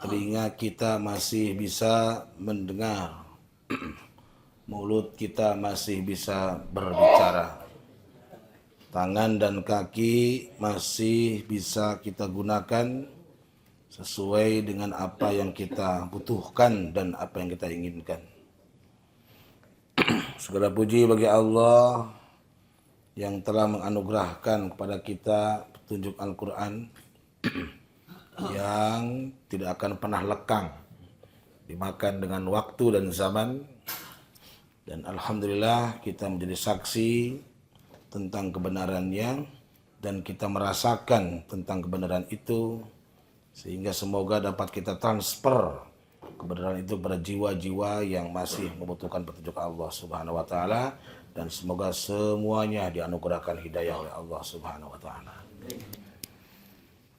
telinga kita masih bisa mendengar, mulut kita masih bisa berbicara, tangan dan kaki masih bisa kita gunakan sesuai dengan apa yang kita butuhkan dan apa yang kita inginkan. Segala puji bagi Allah yang telah menganugerahkan kepada kita petunjuk Al-Quran yang tidak akan pernah lekang, dimakan dengan waktu dan zaman. Dan Alhamdulillah kita menjadi saksi tentang kebenarannya dan kita merasakan tentang kebenaran itu, sehingga semoga dapat kita transfer kebenaran itu pada jiwa-jiwa yang masih membutuhkan petunjuk Allah Subhanahu wa taala, dan semoga semuanya dianugerahkan hidayah oleh Allah Subhanahu wa taala.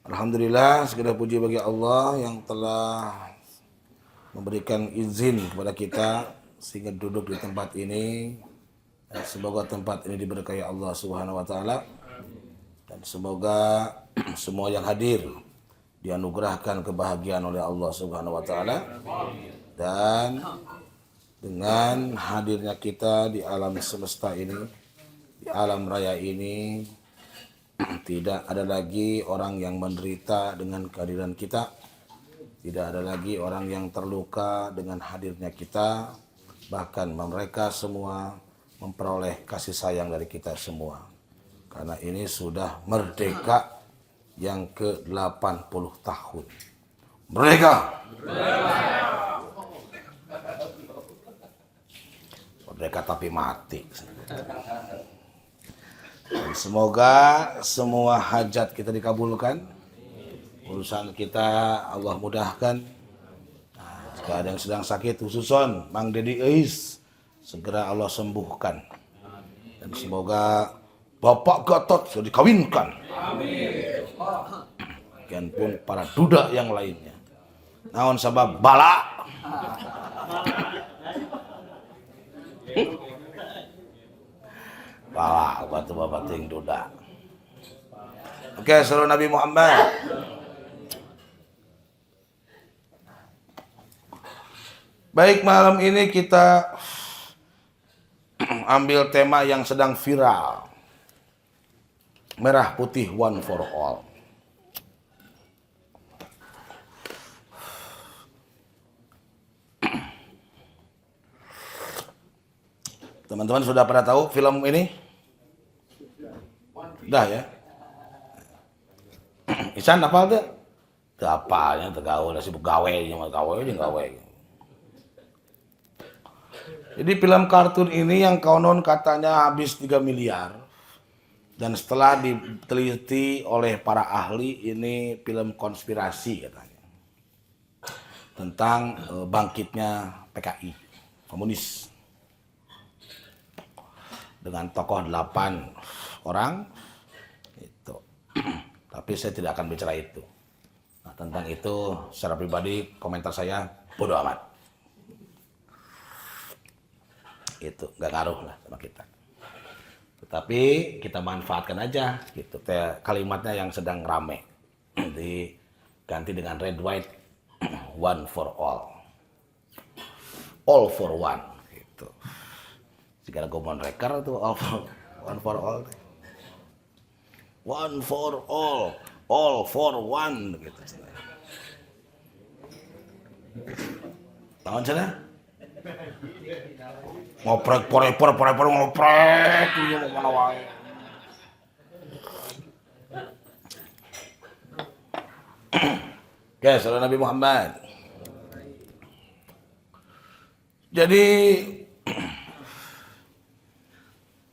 Alhamdulillah, segala puji bagi Allah yang telah memberikan izin kepada kita sehingga duduk di tempat ini. Dan semoga tempat ini diberkahi Allah Subhanahu wa taala, dan semoga semua yang hadir dianugerahkan kebahagiaan oleh Allah Subhanahu wa taala. Dan dengan hadirnya kita di alam semesta ini, di alam raya ini, tidak ada lagi orang yang menderita dengan kehadiran kita, tidak ada lagi orang yang terluka dengan hadirnya kita, bahkan mereka semua memperoleh kasih sayang dari kita semua, karena ini sudah merdeka yang ke-80 tahun. Merdeka! Merdeka tapi mati. Dan semoga semua hajat kita dikabulkan, urusan kita Allah mudahkan. Nah, jika ada yang sedang sakit, khususon Mang Dedi Eis, segera Allah sembuhkan. Dan semoga Bapak Gatot sudah dikawinkan. Amin. Pun para duda yang lainnya. Naon sabab bala. Bala batu bapak ting duda. Oke, salam Nabi Muhammad. Baik, malam ini kita ambil tema yang sedang viral. Merah putih one for all. Teman-teman sudah pada tahu film ini? Sudah ya? Isan apa tuh? Itu apanya, gawe, sibuk gawe, gawe. Jadi film kartun ini yang konon katanya habis 3 miliar. Dan setelah diteliti oleh para ahli, ini film konspirasi katanya. Tentang bangkitnya PKI, komunis. Dengan tokoh 8 orang. Itu. Tapi saya tidak akan bicara itu. Nah, tentang itu secara pribadi komentar saya bodoh amat. Itu nggak ngaruh lah sama kita. Tetapi kita manfaatkan aja gitu. Kalimatnya yang sedang rame diganti dengan red white one for all for one gitu. Segala gomon reker itu one for all for one gitu. Tahun sana ngoprek porepor ngoprek ini mau mana wae. Oke, salam Nabi Muhammad. Jadi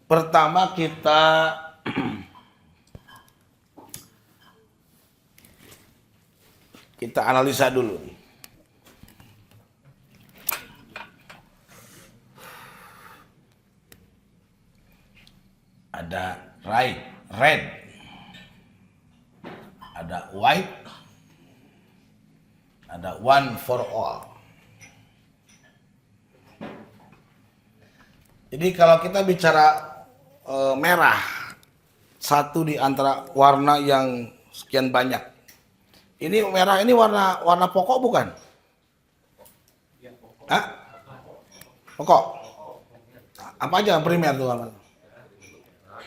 pertama kita analisa dulu. Ada red, ada white, ada one for all. Jadi kalau kita bicara merah, satu di antara warna yang sekian banyak Ini merah ini warna pokok bukan? Hah? Pokok. Apa aja primer tuh warna?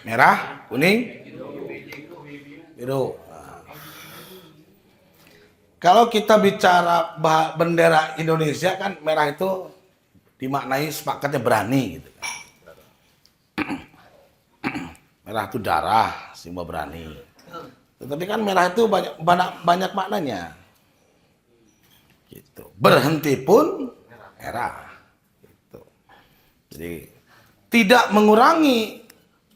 Merah, kuning, biru. Kalau kita bicara bendera Indonesia kan merah itu dimaknai sepakatnya berani gitu. Merah itu darah, simbol berani. Tetapi kan merah itu banyak maknanya. Gitu. Berhenti pun merah. Gitu. Jadi tidak mengurangi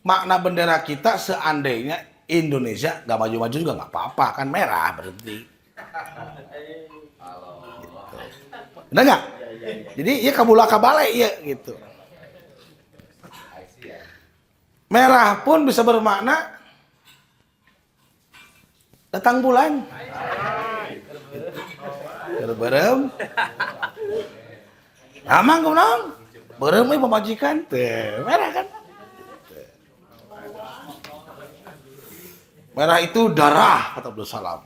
makna bendera kita seandainya Indonesia nggak maju-maju juga nggak apa-apa, kan merah berhenti. Gitu. Benar nggak? Jadi ya kabula-kabale ya gitu. Merah pun bisa bermakna datang bulan. Berem. Amang kumaha? Berem we pemajikan teh. Merah kan? Merah itu darah kata Abdul Salam.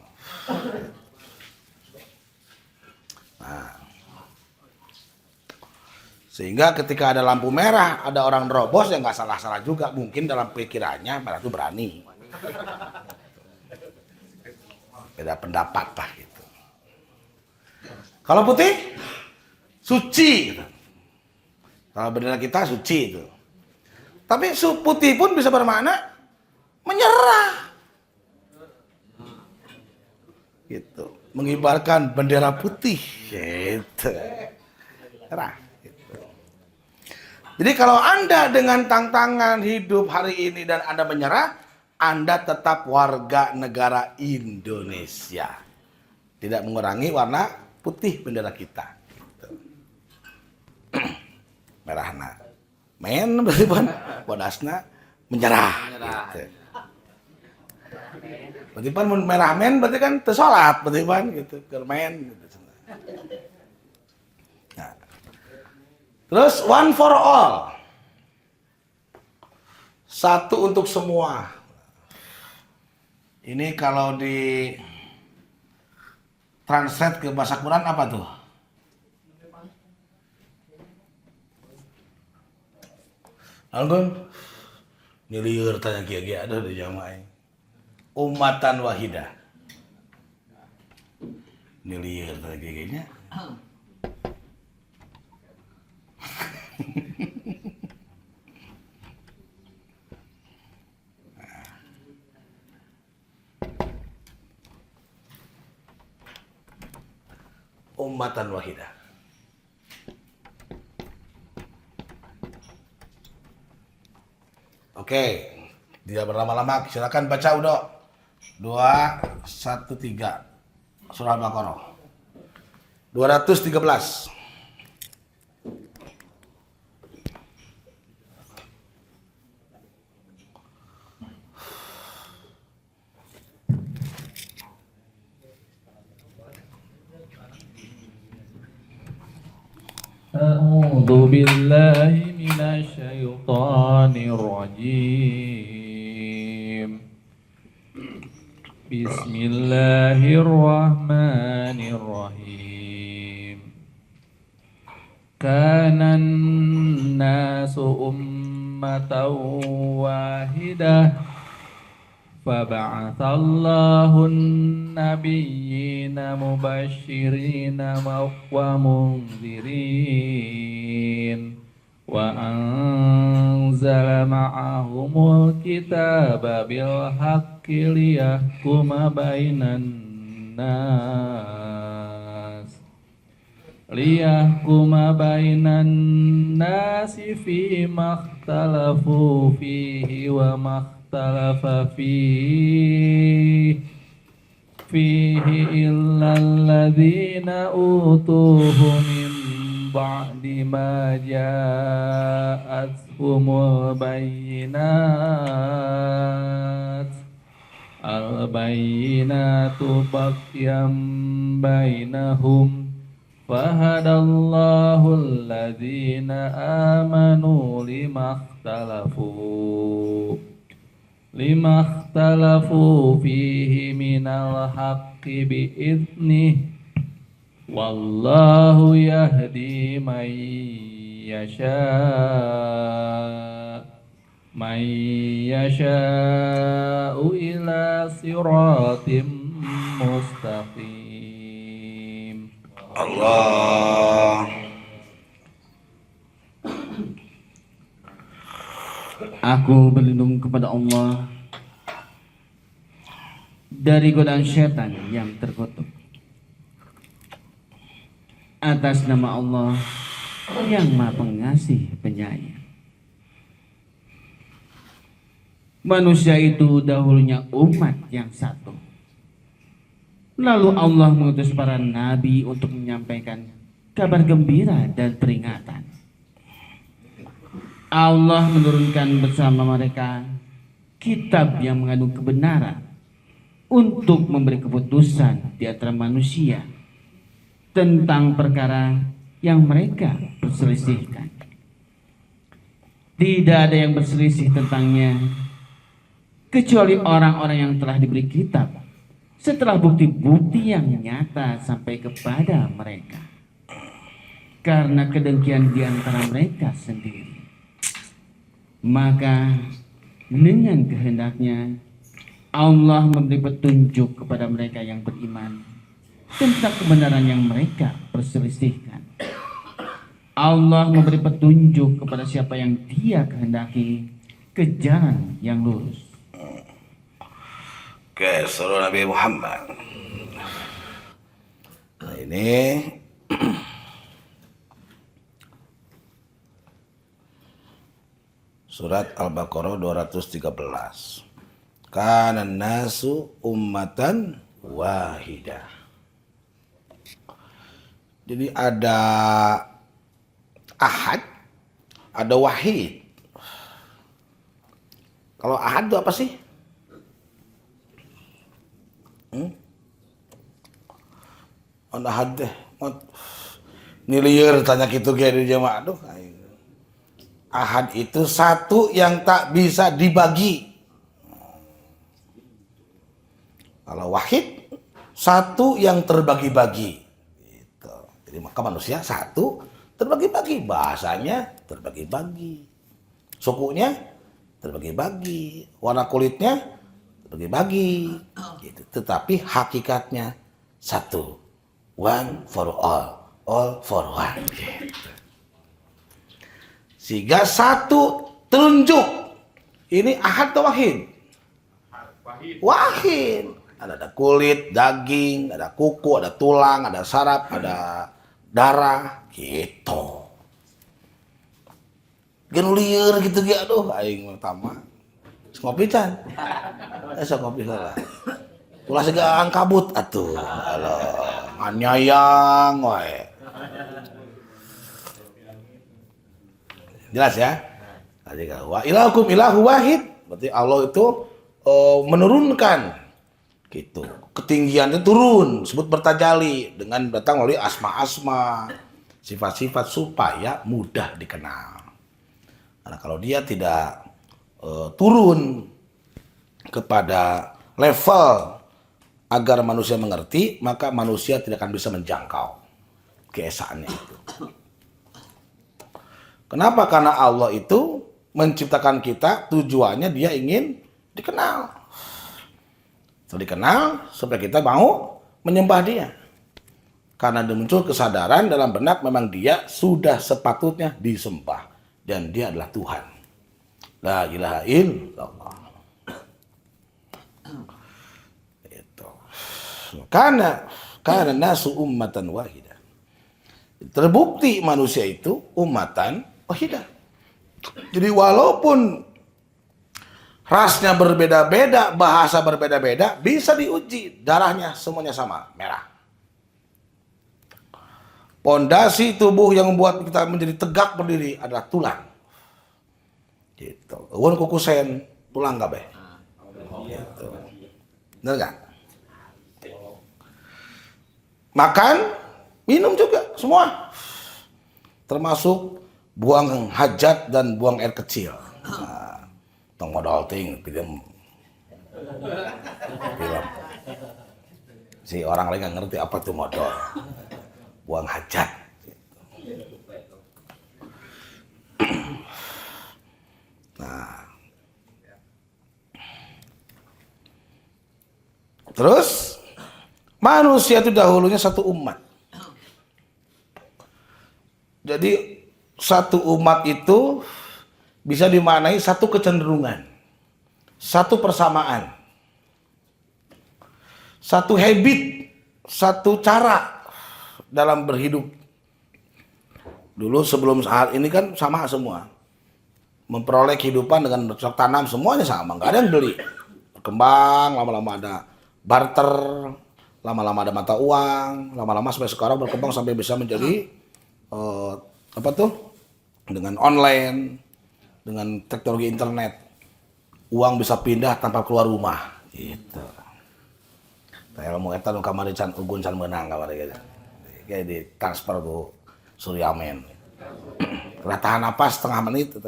Nah. Sehingga ketika ada lampu merah, ada orang nerobos yang nggak salah-salah juga. Mungkin dalam pikirannya merah itu berani. Beda pendapat lah gitu. Kalau putih, suci. Gitu. Kalau bendera kita suci itu. Tapi putih pun bisa bermakna menyerah. Gitu. Mengibarkan bendera putih. Gitu. Cerah. Jadi kalau Anda dengan tantangan hidup hari ini dan Anda menyerah, Anda tetap warga negara Indonesia. Tidak mengurangi warna putih bendera kita. Gitu. Merahna. Men berarti bodasna menyerah. Gitu. Berarti pan merah men berarti kan tersolat berarti pan gitu. Kermen gitu. Terus one for all. Satu untuk semua. Ini kalau di translate ke bahasa Quran apa tuh? Algun? Niliur tanya kia-kia ada di jamaah. Ummatan wahidah. Niliur tanya kia-kia. Ummatan wahidah. Oke, tidak berlama-lama, silakan baca Udo. 213 Surah Al-Baqarah 213. A'udzu billahi minasyaitonir rajim. Bismillahirrahmanirrahim. Kana an-nasu ummatan wahidah faba'atsallahu an-nabiyyina mubashshirina wa mundzirin wa anzala ma'ahumul kitaba bil haqqi liyahkuma bainan nasi fima ikhtalafu fihi wa ikhtalafa fihi illa alladhina utuhu min ba'di ma ja'athumul bayyinat al-bayyinatu baghyan bainahum fahadallahu alladhina amanu lima ikhtalafu لما اختلفوا فيه من الحق بإذنه والله يهدي من يشاء إلى صراط مستقيم. Allah. Aku berlindung kepada Allah dari godaan syaitan yang terkutuk. Atas nama Allah yang Maha Pengasih Penyayang. Manusia itu dahulunya umat yang satu. Lalu Allah mengutus para nabi untuk menyampaikan kabar gembira dan peringatan. Allah menurunkan bersama mereka kitab yang mengandung kebenaran untuk memberi keputusan di antara manusia tentang perkara yang mereka perselisihkan. Tidak ada yang berselisih tentangnya kecuali orang-orang yang telah diberi kitab setelah bukti-bukti yang nyata sampai kepada mereka karena kedengkian di antara mereka sendiri. Maka dengan kehendaknya Allah memberi petunjuk kepada mereka yang beriman tentang kebenaran yang mereka perselisihkan. Allah memberi petunjuk kepada siapa yang Dia kehendaki ke jalan yang lurus. Oke, saudara Nabi Muhammad. Nah, ini Surat Al-Baqarah 213. Kana nasu ummatan wahidah. Jadi ada ahad, ada wahid. Kalau ahad itu apa sih? Ahad deh. Ini liar tanya gitu kayak di jamaah. Aduh. Ahad itu satu yang tak bisa dibagi. Kalau wahid, satu yang terbagi-bagi. Gitu. Jadi maka manusia satu terbagi-bagi. Bahasanya terbagi-bagi. Sukunya terbagi-bagi. Warna kulitnya terbagi-bagi. Gitu. Tetapi hakikatnya satu. One for all for one. Gitu. Sehingga satu telunjuk. Ini ahad atau wahid? Wahid. Ada kulit, daging, ada kuku, ada tulang, ada saraf, ada darah, gitu. Genulier gitu gitu, aduh, aing pertama. Ngopi can. Ngopi lah. Ulah segaan kabut atuh. Alah, anyayang wae. Jelas ya? Tadi kalau wa ilahukum ilahu wahid, berarti Allah itu menurunkan gitu. Ketinggiannya turun, sebut bertajali dengan datang melalui asma-asma, sifat-sifat supaya mudah dikenal. Karena kalau dia tidak turun kepada level agar manusia mengerti, maka manusia tidak akan bisa menjangkau keesaannya itu. Kenapa? Karena Allah itu menciptakan kita, tujuannya Dia ingin dikenal. Setelah dikenal, supaya kita mau menyembah Dia. Karena muncul kesadaran dalam benak memang Dia sudah sepatutnya disembah. Dan Dia adalah Tuhan. La ilaha illallah. Itu. Karena nasu ummatan wahidah. Terbukti manusia itu ummatan wahidah. Jadi walaupun rasnya berbeda-beda, bahasa berbeda-beda, bisa diuji. Darahnya semuanya sama, merah. Pondasi tubuh yang membuat kita menjadi tegak berdiri adalah tulang. Gitu. Uwan kukusen, tulang gak be? Gitu. Bener gak? Makan, minum juga, semua. Termasuk buang hajat dan buang air kecil. Tong modal ting, Film. Si orang lain nggak ngerti apa tuh modal. Buang hajat. Nah. Terus manusia itu dahulunya satu umat. Jadi satu umat itu bisa dimaknai satu kecenderungan, satu persamaan, satu habit, satu cara dalam berhidup. Dulu sebelum saat ini kan sama semua. Memperoleh kehidupan dengan bercocok tanam semuanya sama, nggak ada yang beli. Berkembang, lama-lama ada barter, lama-lama ada mata uang, lama-lama sampai sekarang berkembang sampai bisa menjadi dengan online, dengan teknologi internet, uang bisa pindah tanpa keluar rumah, gitu. Saya mau eta nu kamari can ugun can menang kamari gitu. Kayak di transfer ku Suryamen. Tahan apa setengah menit.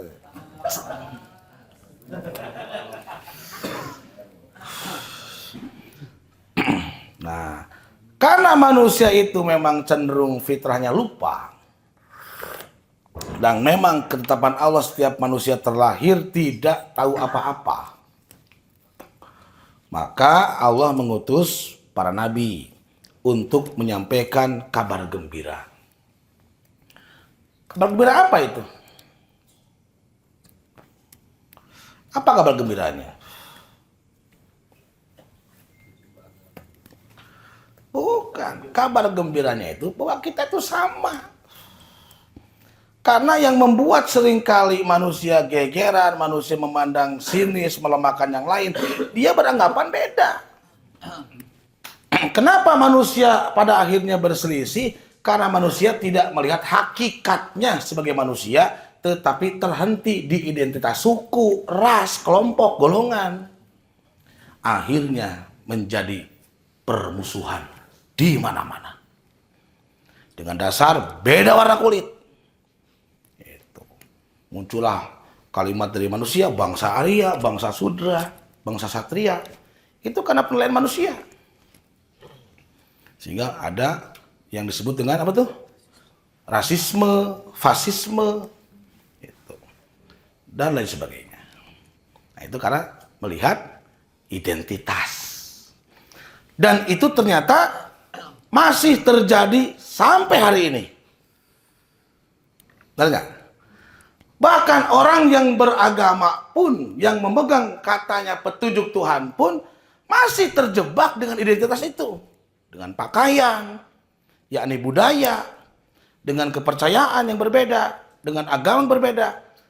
Nah, karena manusia itu memang cenderung fitrahnya lupa. Dan memang ketetapan Allah setiap manusia terlahir tidak tahu apa-apa. Maka Allah mengutus para nabi untuk menyampaikan kabar gembira. Kabar gembira apa itu? Apa kabar gembiranya? Bukan, kabar gembiranya itu bahwa kita itu sama. Karena yang membuat seringkali manusia gegeran, manusia memandang sinis, melemahkan yang lain, dia beranggapan beda. Kenapa manusia pada akhirnya berselisih? Karena manusia tidak melihat hakikatnya sebagai manusia, tetapi terhenti di identitas suku, ras, kelompok, golongan. Akhirnya menjadi permusuhan di mana-mana. Dengan dasar beda warna kulit. Muncullah kalimat dari manusia, bangsa Arya, bangsa Sudra, bangsa Satria. Itu karena penilaian manusia. Sehingga ada yang disebut dengan apa tuh? Rasisme, fasisme, itu. Dan lain sebagainya. Nah, itu karena melihat identitas. Dan itu ternyata masih terjadi sampai hari ini. Benar nggak? Bahkan orang yang beragama pun, yang memegang katanya petunjuk Tuhan pun, masih terjebak dengan identitas itu. Dengan pakaian, yakni budaya, dengan kepercayaan yang berbeda, dengan agama yang berbeda.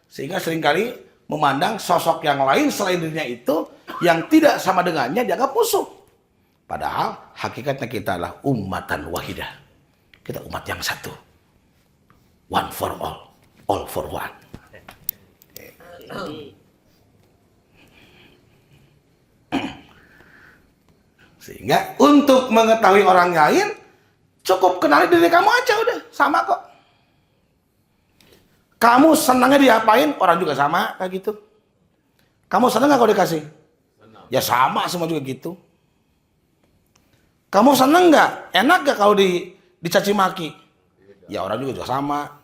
Sehingga seringkali memandang sosok yang lain selain dirinya itu, yang tidak sama dengannya dianggap musuh. Padahal hakikatnya kita adalah ummatan wahidah. Kita umat yang satu. One for all for one. Sehingga untuk mengetahui orang lain, cukup kenali diri kamu aja udah, sama kok. Kamu senangnya diapain, orang juga sama kayak gitu. Kamu senang gak kalau dikasih? Ya sama, semua juga gitu. Kamu senang gak? Enak gak kalau dicaci maki? Ya orang juga sama.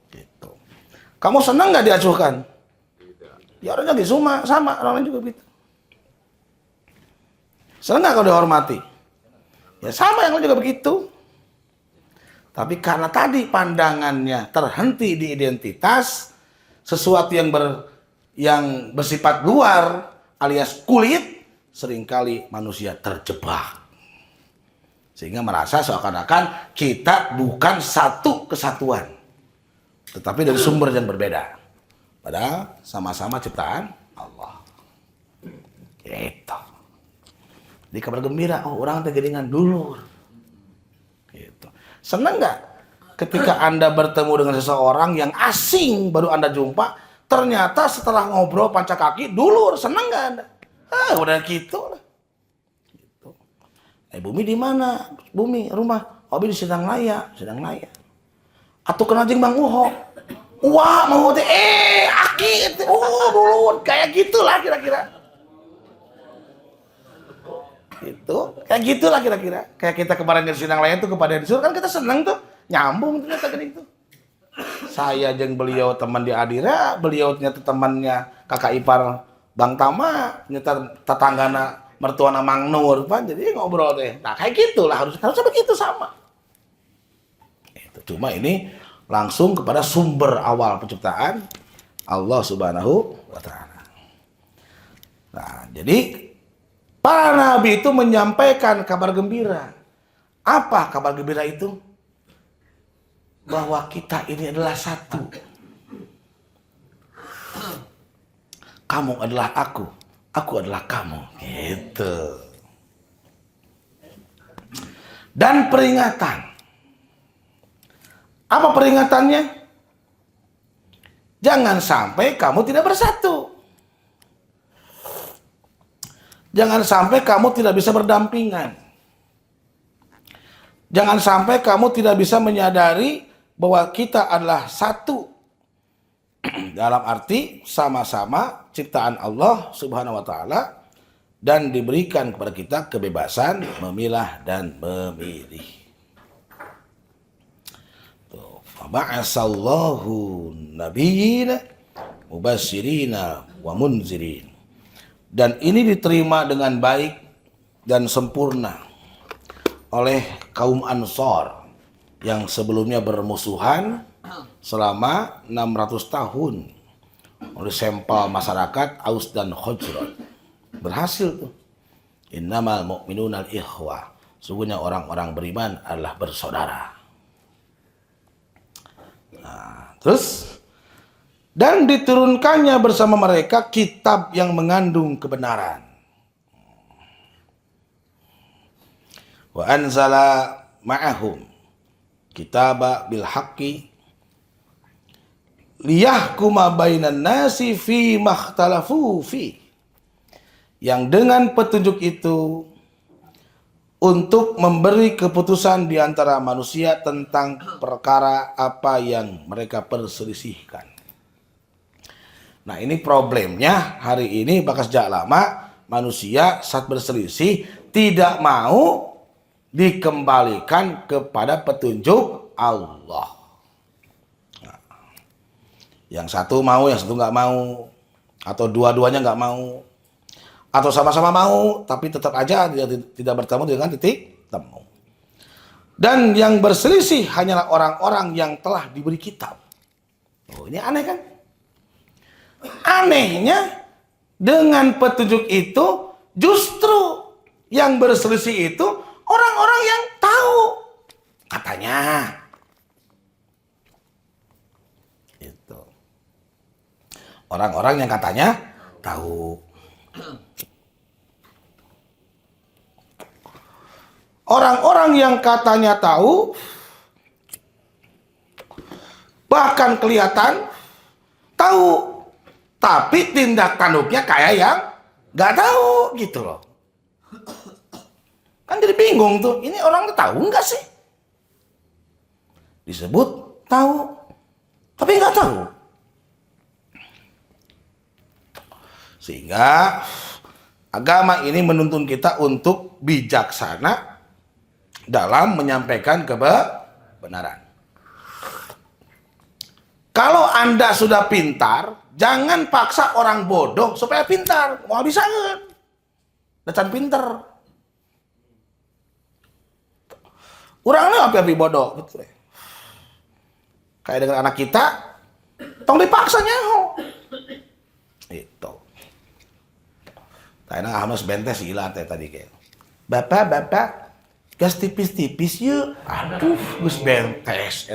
Gitu. Kamu senang gak diacuhkan? Ya orang juga sama, orang lain juga gitu. Senang gak kalau dihormati? Ya sama, yang lain juga begitu. Tapi karena tadi pandangannya terhenti di identitas, sesuatu yang bersifat luar alias kulit, seringkali manusia terjebak. Sehingga merasa seakan-akan kita bukan satu kesatuan, tetapi dari sumber yang berbeda. Padahal sama-sama ciptaan Allah. Gitu. Di kabar gembira, oh orang tergelingan dulu. Gitu. Senang nggak ketika Anda bertemu dengan seseorang yang asing baru Anda jumpa, ternyata setelah ngobrol panca kaki dulur, senang nggak Anda? Udah gitu lah. Gitu. Bumi di mana? Bumi rumah. Obi di Sedang Laya. Atau kenal jeung Bang Uho. Wah, mau teh aki teh. Oh, dulu kayak gitulah kira-kira. Itu kayak gitulah kira-kira. Kayak kita kemarin di sidang lain tuh kepada disuruh kan kita seneng tuh. Nyambung ternyata gini tuh. Saya jeung beliau teman di Adira, beliau ternyata temannya kakak ipar Bang Tama, ternyata tetanggana mertuana Mang Nur, Pak. Jadi ngobrol deh. Nah, kayak gitulah harusnya begitu sama. Itu cuma ini langsung kepada sumber awal penciptaan Allah Subhanahu wa taala. Nah, jadi para nabi itu menyampaikan kabar gembira. Apa kabar gembira itu? Bahwa kita ini adalah satu. Kamu adalah aku adalah kamu. Gitu. Dan peringatan. Apa peringatannya? Jangan sampai kamu tidak bersatu. Jangan sampai kamu tidak bisa berdampingan. Jangan sampai kamu tidak bisa menyadari bahwa kita adalah satu. Dalam arti sama-sama ciptaan Allah Subhanahu wa taala dan diberikan kepada kita kebebasan memilah dan memilih. Ba'asallahu nabiyina mubasyirina wa munzirin. Dan ini diterima dengan baik dan sempurna oleh kaum Ansor yang sebelumnya bermusuhan selama 600 tahun oleh sampel masyarakat Aus dan Khazraj. Berhasil tuh. Innamal mu'minuna al-ikhwah. Sungguhnya orang-orang beriman adalah bersaudara. Nah, terus dan diturunkannya bersama mereka kitab yang mengandung kebenaran. Wa anzala ma'ahum kitaba bil haqqi liyahkuma bainan nasi fi makhtalafu fi. Yang dengan petunjuk itu untuk memberi keputusan di antara manusia tentang perkara apa yang mereka perselisihkan. Nah, ini problemnya hari ini bahkan sejak lama manusia saat berselisih tidak mau dikembalikan kepada petunjuk Allah. Nah, yang satu mau, yang satu nggak mau, atau dua-duanya nggak mau, atau sama-sama mau tapi tetap aja tidak bertemu dengan titik temu. Dan yang berselisih hanyalah orang-orang yang telah diberi kitab. Oh, ini aneh kan? Anehnya dengan petunjuk itu justru yang berselisih itu orang-orang yang tahu katanya. Itu. Orang-orang yang katanya tahu. Orang-orang yang katanya tahu bahkan kelihatan tahu, tapi tindak tanduknya kayak yang nggak tahu gitu loh. Kan jadi bingung tuh, ini orang tahu nggak sih? Disebut tahu, tapi nggak tahu. Sehingga agama ini menuntun kita untuk bijaksana dalam menyampaikan kebenaran. Kalau Anda sudah pintar, jangan paksa orang bodoh supaya pintar. Mau bisa kan? Dacan pinter. Orangnya api-api bodoh. Betul. Kayak dengan anak kita, tong dipaksa nyaho. Itu. Tadi Ahmad bentes gila tadi kayak. Bapak, gas tipis-tipis yuk. Aduh, gus bentes.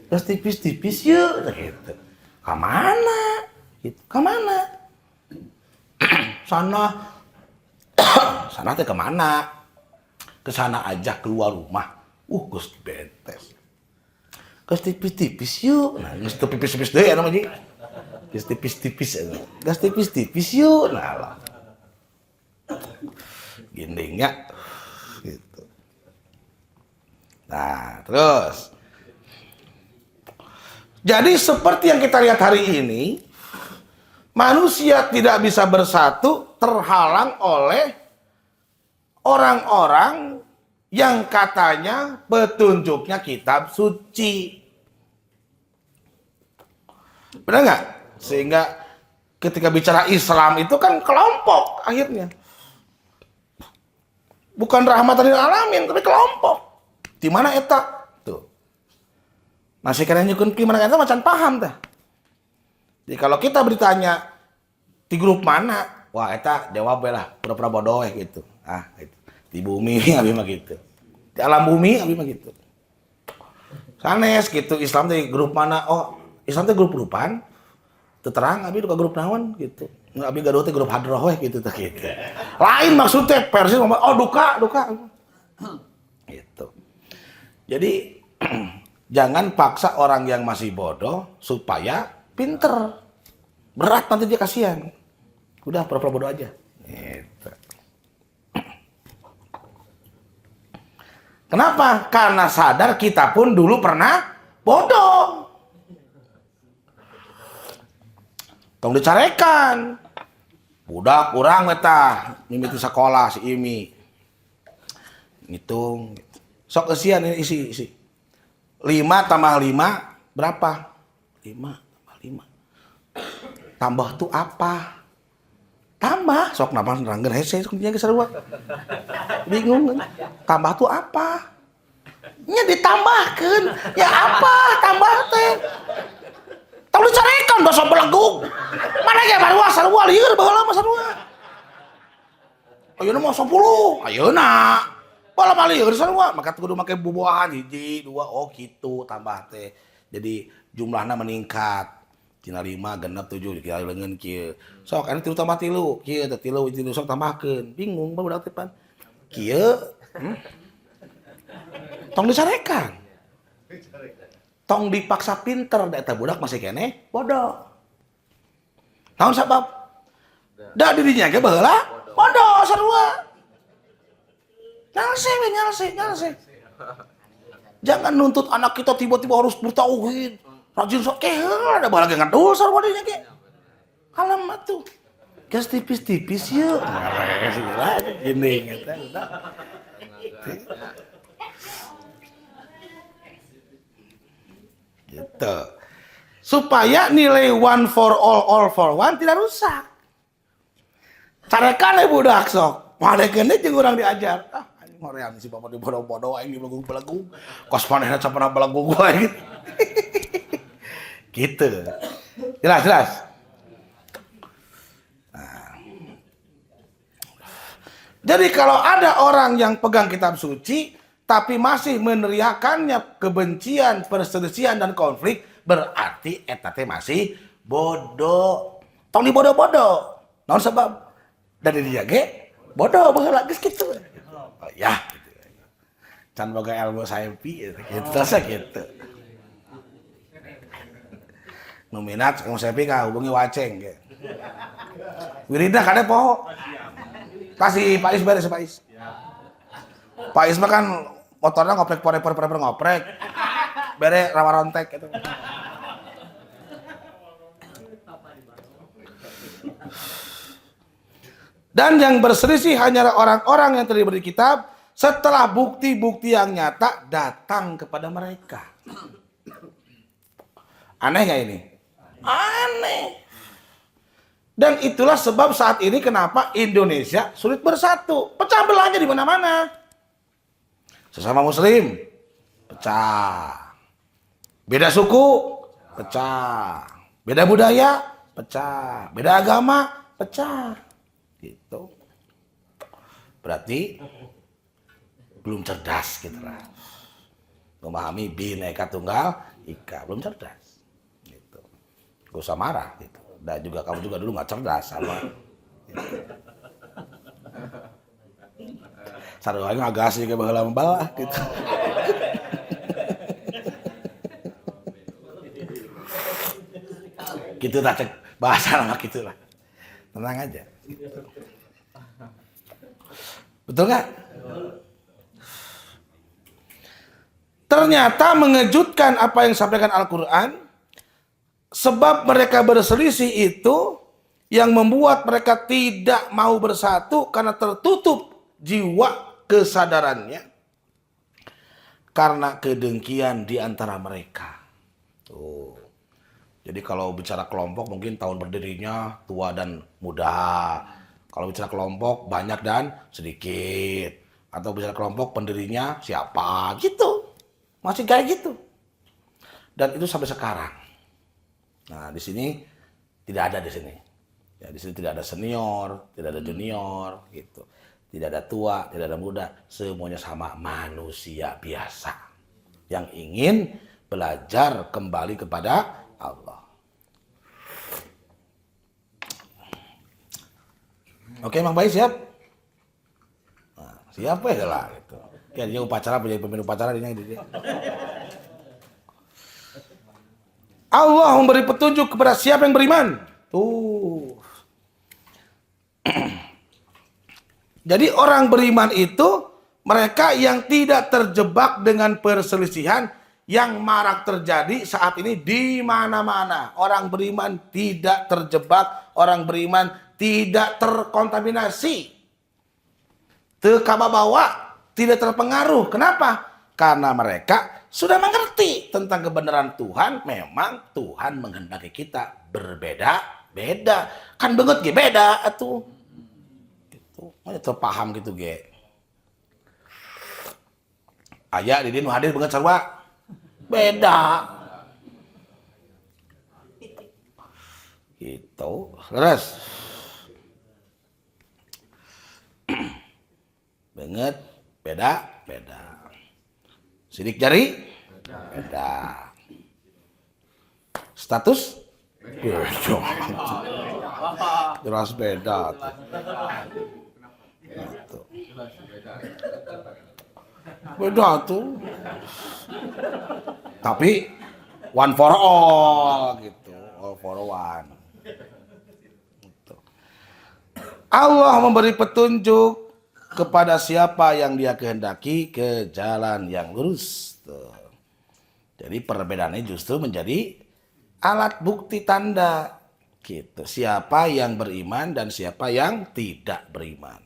Gas tipis-tipis yuk. Gitu. Kemana? Gitu. Kemana? Sana teh kemana? Kesana aja keluar rumah. Gus bentes. Gas tipis-tipis yuk. Nah, gas tipis-tipis deh namanya. Gas tipis-tipis. Gas tipis-tipis yuk. Nah lah. Gendengnya. Gitu. Nah, terus Jadi seperti yang kita lihat hari ini, manusia tidak bisa bersatu terhalang oleh orang-orang yang katanya petunjuknya kitab suci. Benar nggak? Sehingga ketika bicara Islam itu kan kelompok akhirnya. Bukan rahmatan lil alamin, tapi kelompok. Di mana eta? Tuh. Masih kena nyukun di mana eta macan paham tah. Jadi kalau kita bertanya di grup mana, wah eta jawab lah pura-pura bodoh gitu. Gitu. Di bumi abi mah gitu. Di alam bumi abi mah gitu. Sanes gitu Islam di grup mana? Oh, Islam teh grup-grupan. Teu terang abi ka grup naon gitu. Abi gaduh teh grup hadroh we gitu teh gitu. Lain maksudnya versi ngomong oh duka. Gitu. Jadi jangan paksa orang yang masih bodoh supaya pinter. Berat nanti dia kasihan. Udah pura-pura bodoh aja. Gitu. Kenapa? Karena sadar kita pun dulu pernah bodoh. Tong dicarekan. Budak urang eta mimiti sekolah si Imi. Ngitung. Sok eusian ini isi. 5 tambah 5 berapa? 5 tambah 5. Tambah tuh apa? Tambah. Sok napa nerangkeun hese sok nya sarua. Bingung. Tambah tuh apa? Nya ditambahkeun. Ya apa? Tambah teh. Tong dicarekan basa belagung. Mana ge barua sarua lieur baheula mah sarua. Ayeuna mah 10. Ayeuna. Bala mah lieur sarua, maka kudu make bubuahan 1, 2, oh kitu tambah teh. Jadi jumlahna meningkat. Tina 5, 6, 7 dikira leungeun kieu. Sok anu 3 tambah 3, kieu teh 3 sok tambahkeun. Bingung barudak teh pan. Kieu. Tong dicarekan. Tong dipaksa pinter, eta budak masih kene bodoh. Naon sabab? Da dirinya ge baheula bodoh sarua. Nyalse. Jangan nuntut anak kita tiba-tiba harus bertauhid. Rajin sok keheul ada balage ngadul sarua dinya ge. Alamat tuh. Gas tipis-tipis yeuh. Gini eta udah. Gitu. Supaya nilai one for all for one tidak rusak. Carekan budak sok. Padekeun jeung urang diajar. Anjing hoream si bapak di bodoh-bodoh aing di belagung-belagung. Kos manehna capana belagung wae. Gitu. Jelas. Nah. Jadi kalau ada orang yang pegang kitab suci tapi masih meneriakannya kebencian, perselisihan dan konflik, berarti eta teh masih bodoh. Tong di bodoh-bodoh. Naon sebab? Dari dia ge bodoh baheula geus kitu. Oh ya gitu. Can boga ilmu saeupi gitu tasa gitu. Nu minat ilmu saeupi ka hubungi Waceng ge. Wirida kade poho. Kasih Pak Is beres Pak Is. Pak Is mah kan motornya ngoprek ngoprek. Bere rawa rontek gitu. Dan yang berselisih hanyalah orang-orang yang telah diberi kitab setelah bukti-bukti yang nyata datang kepada mereka. Aneh gak ini? Aneh. Dan itulah sebab saat ini kenapa Indonesia sulit bersatu. Pecah belahnya di mana-mana. Sesama muslim, pecah. Beda suku, pecah. Beda budaya, pecah. Beda agama, pecah. Gitu. Berarti belum cerdas gitu lah. Memahami Bhinneka Tunggal Ika, belum cerdas. Gitu. Gak usah marah gitu. Dan juga kamu juga dulu gak cerdas sama. Gitu. Sarua aing agas juga baheula membalah gitu. Gitu tak cek bahasa nama gitu lah. Tenang aja. Betul nggak? Ternyata mengejutkan apa yang disampaikan Al-Quran. sebab mereka berselisih itu yang membuat mereka tidak mau bersatu karena tertutup jiwa kesadarannya karena kedengkian di antara mereka. Tuh. Jadi kalau bicara kelompok mungkin tahun berdirinya tua dan muda. Kalau bicara kelompok banyak dan sedikit. Atau bicara kelompok pendirinya siapa gitu. Masih kayak gitu. Dan itu sampai sekarang. Nah, di sini tidak ada di sini. Ya, di sini tidak ada senior, tidak ada junior, gitu. Tidak ada tua, tidak ada muda, semuanya sama manusia biasa yang ingin belajar kembali kepada Allah. Oke, Mang Bayi siap? Nah, siap ya lah gitu. Kayaknya upacara punya pemimpin upacara dia. Allah memberi petunjuk kepada siapa yang beriman. Tuh. Jadi orang beriman itu mereka yang tidak terjebak dengan perselisihan yang marak terjadi saat ini di mana-mana. Orang beriman tidak terjebak, orang beriman tidak terkontaminasi. Bawa tidak terpengaruh. Kenapa? Karena mereka sudah mengerti tentang kebenaran Tuhan. Memang Tuhan menghendaki kita berbeda-beda. Kan banget ge beda atuh. Gitu. Mana terpaham gitu ge. Aya di dieu nu hadir banget sarua. Beda. Gitu. Terus. Banget beda-beda. Sidik jari beda. Status beda. Jelas beda tuh. Gitu. Beda tuh. Tapi one for all gitu. All for one. Gitu. Allah memberi petunjuk kepada siapa yang dia kehendaki ke jalan yang lurus. Tuh. Jadi perbedaannya justru menjadi alat bukti tanda. Gitu. Siapa yang beriman dan siapa yang tidak beriman.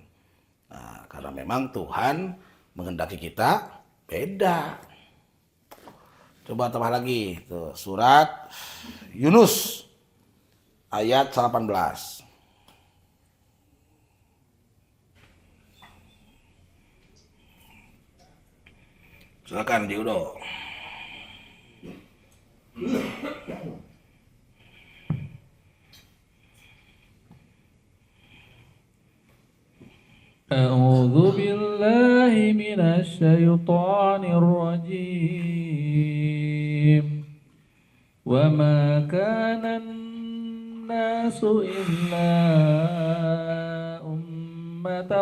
Nah, karena memang Tuhan menghendaki kita beda. Coba tambah lagi. Tuh, surat Yunus ayat 18. Silakan Ji Udo. أعوذ بالله من الشيطان الرجيم وما كان الناس إلا أمة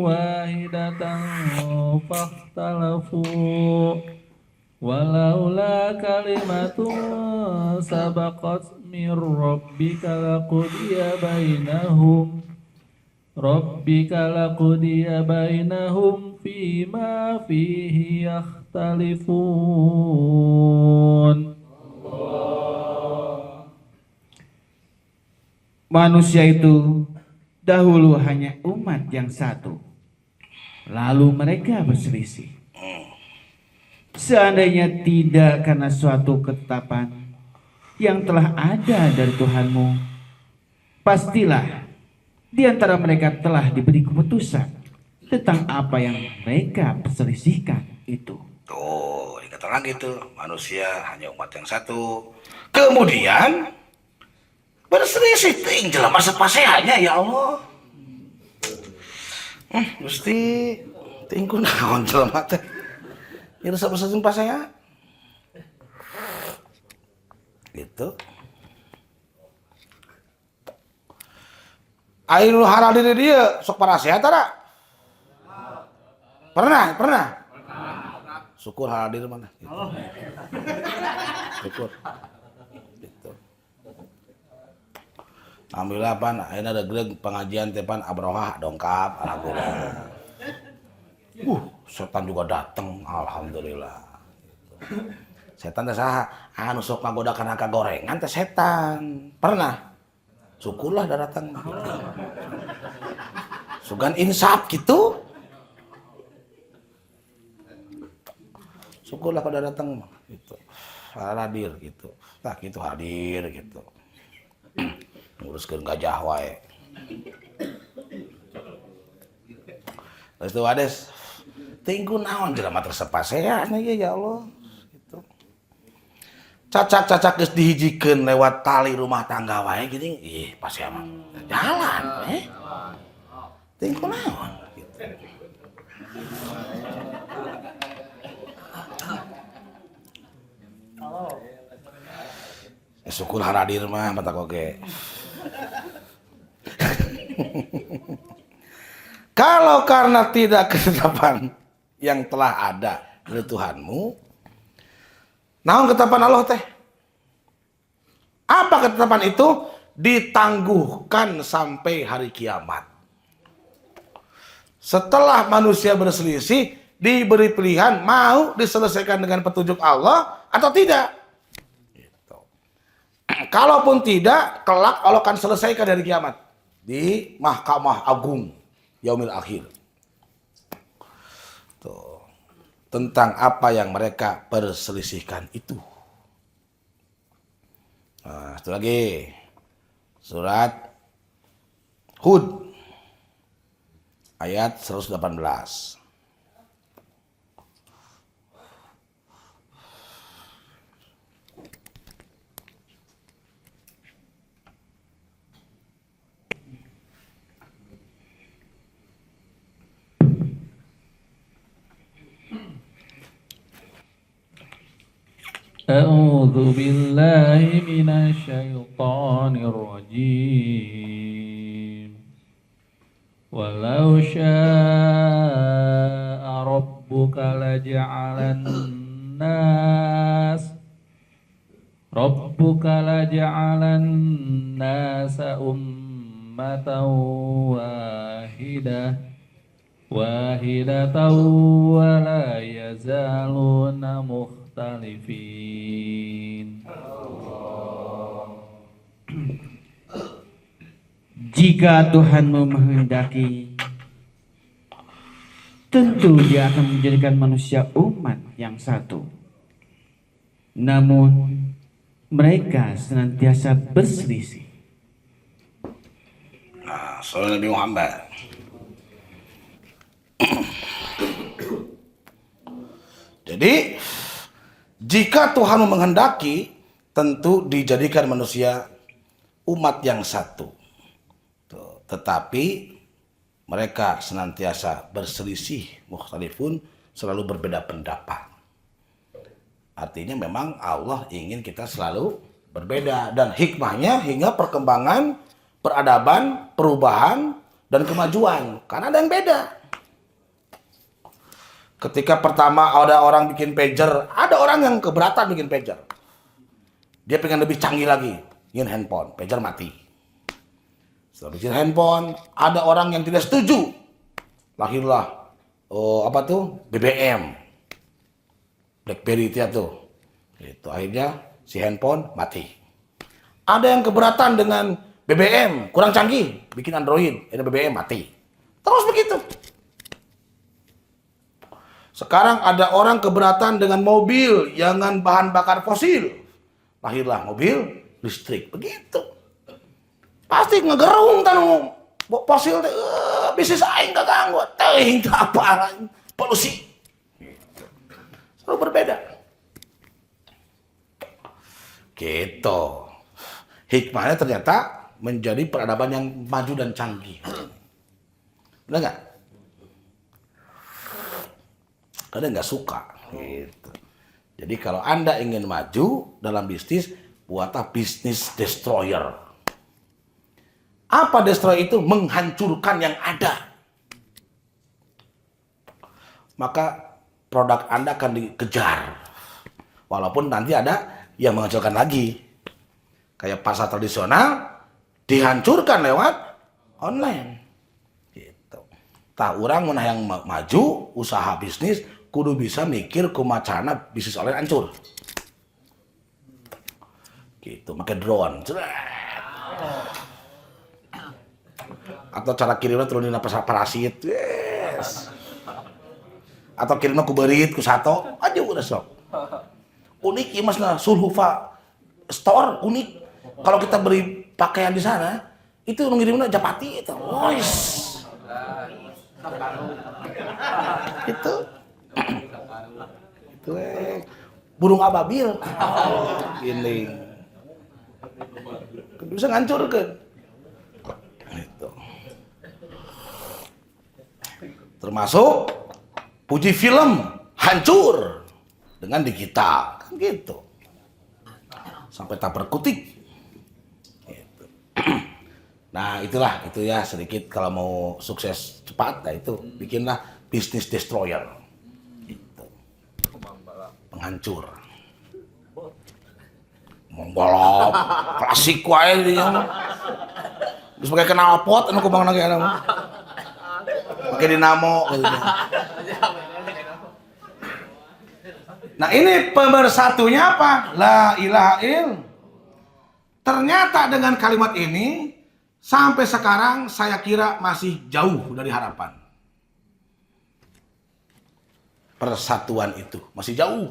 واحدة فاختلفوا ولولا كلمة سبقت من ربك لقضي بينهم فيما فيه يختلفون. Manusia itu dahulu hanya umat yang satu, lalu mereka berselisih. Seandainya tidak karena suatu ketetapan yang telah ada dari Tuhanmu, pastilah di antara mereka telah diberi keputusan tentang apa yang mereka perselisihkan itu. Tuh, dikatakan gitu, manusia hanya umat yang satu. Kemudian berselisih ting jelema sepasehannya ya Allah. Gusti ting kunaon jelema teh. Ieu sapasehan pasehan. Gitu. Air nu halal di dia sok parasehat tara? Pernah. Syukur halal di mana? Gitu. Syukur. Gitu. Alhamdulillah pan, ayeuna ada geus pengajian teh pan Abrohah dongkap alhamdulillah. Setan juga datang alhamdulillah. Gitu. Setan teh saha? Anu sok ngagoda kana kagorengan teh setan. Pernah? Syukurlah da datang. Sugan insaf gitu. Syukurlah kada datang gitu. Hadir gitu. Tah gitu hadir gitu. Nguruskeun gajah wae. Terus itu Wades, tinggu naon jelema tersepasean ya Allah. Gitu. Cacak-cacak geus dihijikeun lewat tali rumah tangga wae gini, ih pasti emang jalan tinggu naon gitu. Ya, syukur hadir mah mata koge. Kalau karena tidak ketetapan yang telah ada dari Tuhanmu, naon ketetapan Allah teh? Apa ketetapan itu? Ditangguhkan sampai hari kiamat. Setelah manusia berselisih, diberi pilihan mau diselesaikan dengan petunjuk Allah atau tidak. Gitu. Kalaupun tidak, kelak Allah akan selesaikan dari kiamat di Mahkamah Agung. Yaumil akhir. Tuh. Tentang apa yang mereka perselisihkan itu. Nah, satu lagi. Surat Hud. Ayat 118. أعوذ بالله من الشيطان الرجيم ولو شاء ربك لجعل الناس أمة واحدة ولا يزالون مختلفين. Jika Tuhanmu menghendaki, tentu Dia akan menjadikan manusia umat yang satu. Namun, mereka senantiasa berselisih. Nah, soal Nabi Muhammad. Jadi, jika Tuhan menghendaki, tentu dijadikan manusia umat yang satu. Tuh. Tetapi mereka senantiasa berselisih, mukhtalifun, selalu berbeda pendapat. Artinya memang Allah ingin kita selalu berbeda. Dan hikmahnya hingga perkembangan, peradaban, perubahan, dan kemajuan. Karena ada yang beda. Ketika pertama ada orang bikin pager, ada orang yang keberatan bikin pager. Dia pengen lebih canggih lagi, ingin handphone, pager mati. Setelah bikin handphone, ada orang yang tidak setuju. Lahirlah BBM. BlackBerry itu ya tuh. Itu akhirnya si handphone mati. Ada yang keberatan dengan BBM, kurang canggih, bikin Android, ada BBM mati. Terus begitu. Sekarang ada orang keberatan dengan mobil jangan bahan bakar fosil. Lahirlah mobil listrik. Begitu. Pasti ngegerung tanu fosil teh bisnis aing kaganggu. Teuing apa polusi. Selalu berbeda. Gitu. Hikmahnya ternyata menjadi peradaban yang maju dan canggih. Benar nggak? Kadang nggak suka gitu. Jadi kalau Anda ingin maju dalam bisnis, buatlah bisnis destroyer. Apa destroyer itu? Menghancurkan yang ada. Maka produk Anda akan dikejar. Walaupun nanti ada yang menghancurkan lagi. Kayak pasar tradisional dihancurkan lewat online. Gitu. Tah orang mun yang maju usaha bisnis kudu bisa mikir kumacana bisnis online hancur. Gitu, pakai drone. Atau cara kirimnya turunin apa parasit. Yes. Atau kirimnya ku berit, ku sato, aja udah sok. Unik ya mas lah, Sulhufa store unik. Kalau kita beri pakaian di sana, itu ngirimnya Japati itu. Wis. Itu. Itu burung ababil. Gini. Bisa ngancur kan? Itu. Termasuk puji film hancur dengan digital, kan gitu. Sampai tak berkutik. Gitu. Nah itulah, itu ya sedikit kalau mau sukses cepat, nah itu bikinlah bisnis destroyer. Gitu. Penghancur. Mongolop, klasik wae dia. Terus pakai knalpot anu kubang lagi anu. Pakai dinamo gitu. Nah, ini pemersatunya apa? La ilaha il. Ternyata dengan kalimat ini sampai sekarang saya kira masih jauh dari harapan. Persatuan itu masih jauh.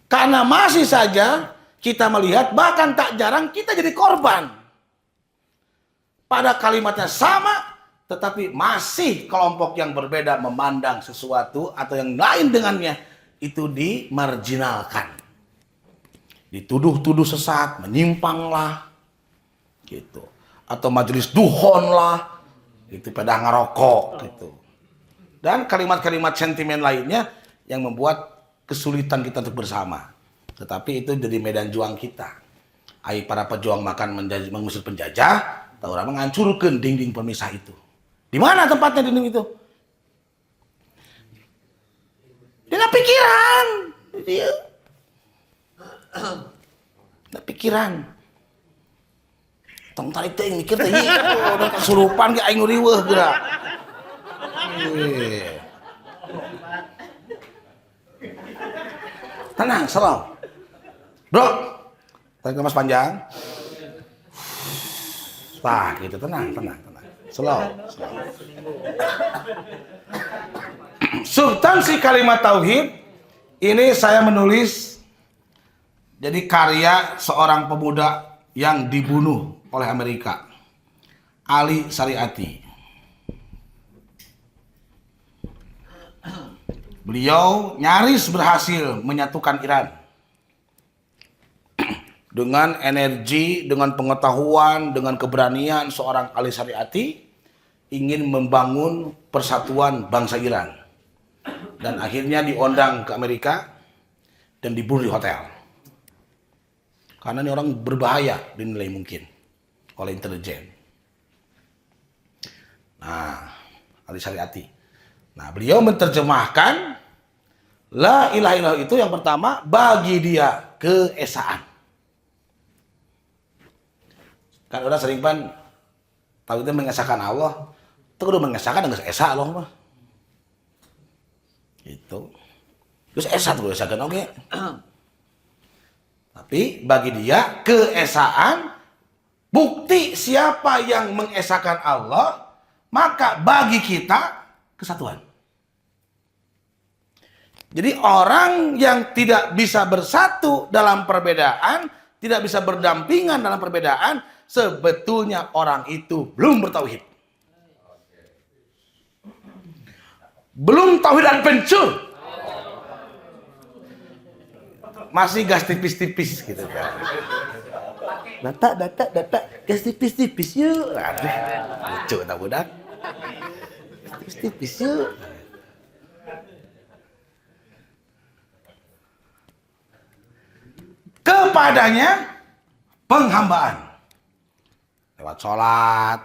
Karena masih saja kita melihat, bahkan tak jarang kita jadi korban. Pada kalimatnya sama, tetapi masih kelompok yang berbeda memandang sesuatu atau yang lain dengannya itu dimarginalkan. Dituduh-tuduh sesat, menyimpang gitu. Atau majelis duhon lah, itu pada ngerokok gitu. Dan kalimat-kalimat sentimen lainnya yang membuat kesulitan kita untuk bersama. Tetapi itu jadi medan juang kita. Ai para pejuang makan mengusir penjajah, tahu orang menghancurkan dinding pemisah itu. Di mana tempatnya dinding itu? Dia pikiran. Dia pikiran. Tong tarik teh mikir teh udah kesurupan ge aing riweuh geura. Tenang, slow. Bro, tarik nafas panjang. Wah, gitu, tenang. Slow. Substansi kalimat tauhid ini saya menulis jadi karya seorang pemuda yang dibunuh oleh Amerika, Ali Syariati. Beliau nyaris berhasil menyatukan Iran. Dengan energi, dengan pengetahuan, dengan keberanian seorang Ali Syariati ingin membangun persatuan bangsa Iran. Dan akhirnya diundang ke Amerika dan dibunuh di hotel. Karena ini orang berbahaya dinilai mungkin oleh intelijen. Nah, Ali Syariati. Nah, beliau menerjemahkan la ilaha illallah itu yang pertama bagi dia keesaan. Kan orang sering tahu itu mengesahkan Allah, itu udah mengesahkan dengan esa Allah mah. Itu. Terus esa tuh esahkan oke. Tapi bagi dia keesaan, bukti siapa yang mengesahkan Allah, maka bagi kita kesatuan. Jadi orang yang tidak bisa bersatu dalam perbedaan, tidak bisa berdampingan dalam perbedaan, sebetulnya orang itu belum bertauhid. Belum tauhid dan pencur. Masih gas tipis-tipis gitu kan. Data, gas tipis-tipis yuk. Aduh, lucu tak budak. Tipis-tipis yuk. Kepadanya penghambaan lewat sholat.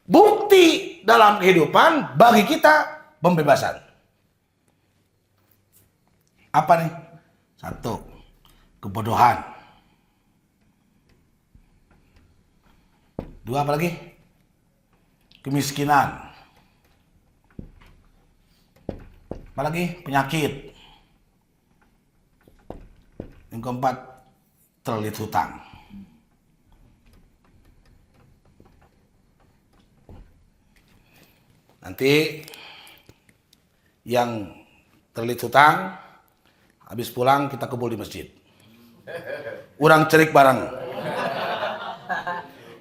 Bukti dalam kehidupan bagi kita pembebasan. Apa nih? Satu, kebodohan. Dua, apa lagi? Kemiskinan. Apa lagi? Penyakit. Yang keempat, terlilit hutang. Nanti yang terlilit hutang, habis pulang kita kumpul di masjid. Urang cerik bareng.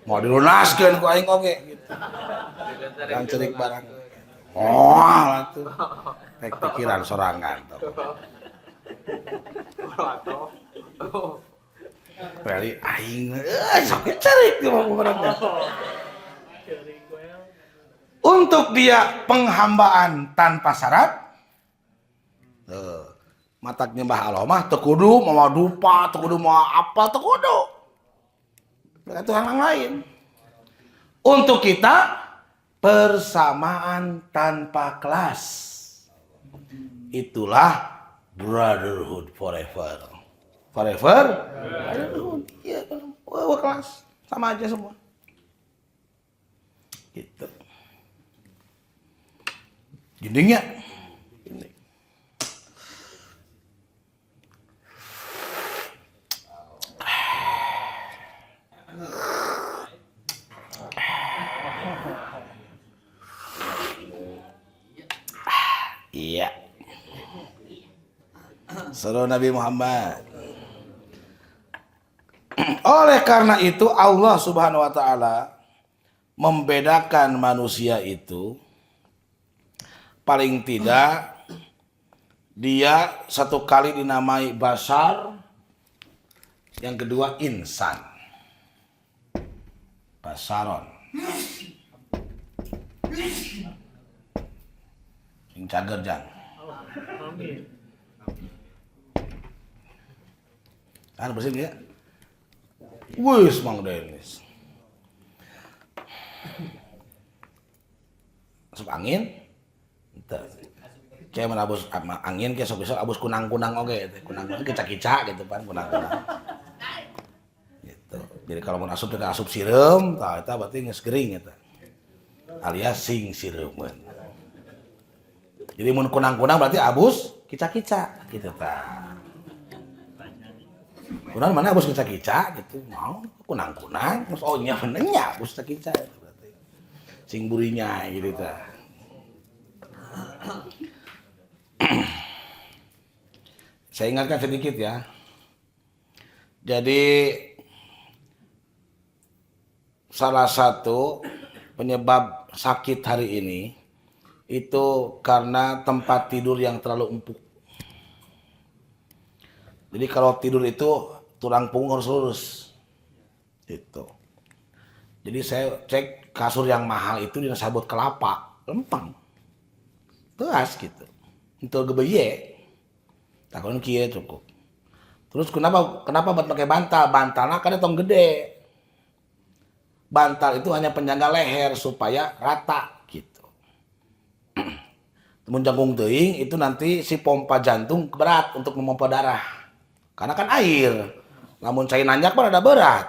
Mau dilunaskeun ku aing oge gitu. Urang cerik bareng. Oh, atuh. Tek pikiran sorangan tuh. Bali aing sok cerik di urangnya. Untuk dia penghambaan tanpa syarat, matak nyembah Allah mah teu kudu mau dupa, teu kudu mau apa, teu kudu. Itu hal yang lain. Untuk kita persamaan tanpa kelas. Itulah brotherhood forever. Forever? Brotherhood. Iya, kelas sama aja semua. Gitu. Gindingnya. Ginding. Iya. Suruh Nabi Muhammad. Oleh karena itu Allah Subhanahu wa taala membedakan manusia itu paling tidak dia satu kali dinamai basar, yang kedua insan. Basaron. Sing cager jang. Kan bersih dia. Wis Mang Denis. Masuk angin. Kayak menabus angin kayak sok-sok abus kunang-kunang oge gitu. Kunang-kunang kica-kica gitu kan kunang-kunang. Gitu. Jadi kalau mau asup dengan asup sireum, tah eta berarti geus gering eta. Alias sing sireumeun. Jadi mun kunang-kunang berarti abus kica-kica gitu tah. Kunang mana abus kica-kica gitu. Mau kunang-kunang terus oh nya benernya abus kica gitu berarti. Sing burinya gitu tah. Saya ingatkan sedikit ya. Jadi salah satu penyebab sakit hari ini itu karena tempat tidur yang terlalu empuk. Jadi kalau tidur itu tulang punggung harus lurus. Gitu. Jadi saya cek kasur yang mahal itu dina sabut kelapa, lempeng. Teras gitu. Untuk gebeye. Takon kieu cukup. Terus kenapa buat pakai bantal? Bantalna kan tong gede. Bantal itu hanya penyangga leher supaya rata gitu. Mun jangkung teuing itu nanti si pompa jantung berat untuk memompa darah. Karena kan air. Namun cai nanjak mah ada berat.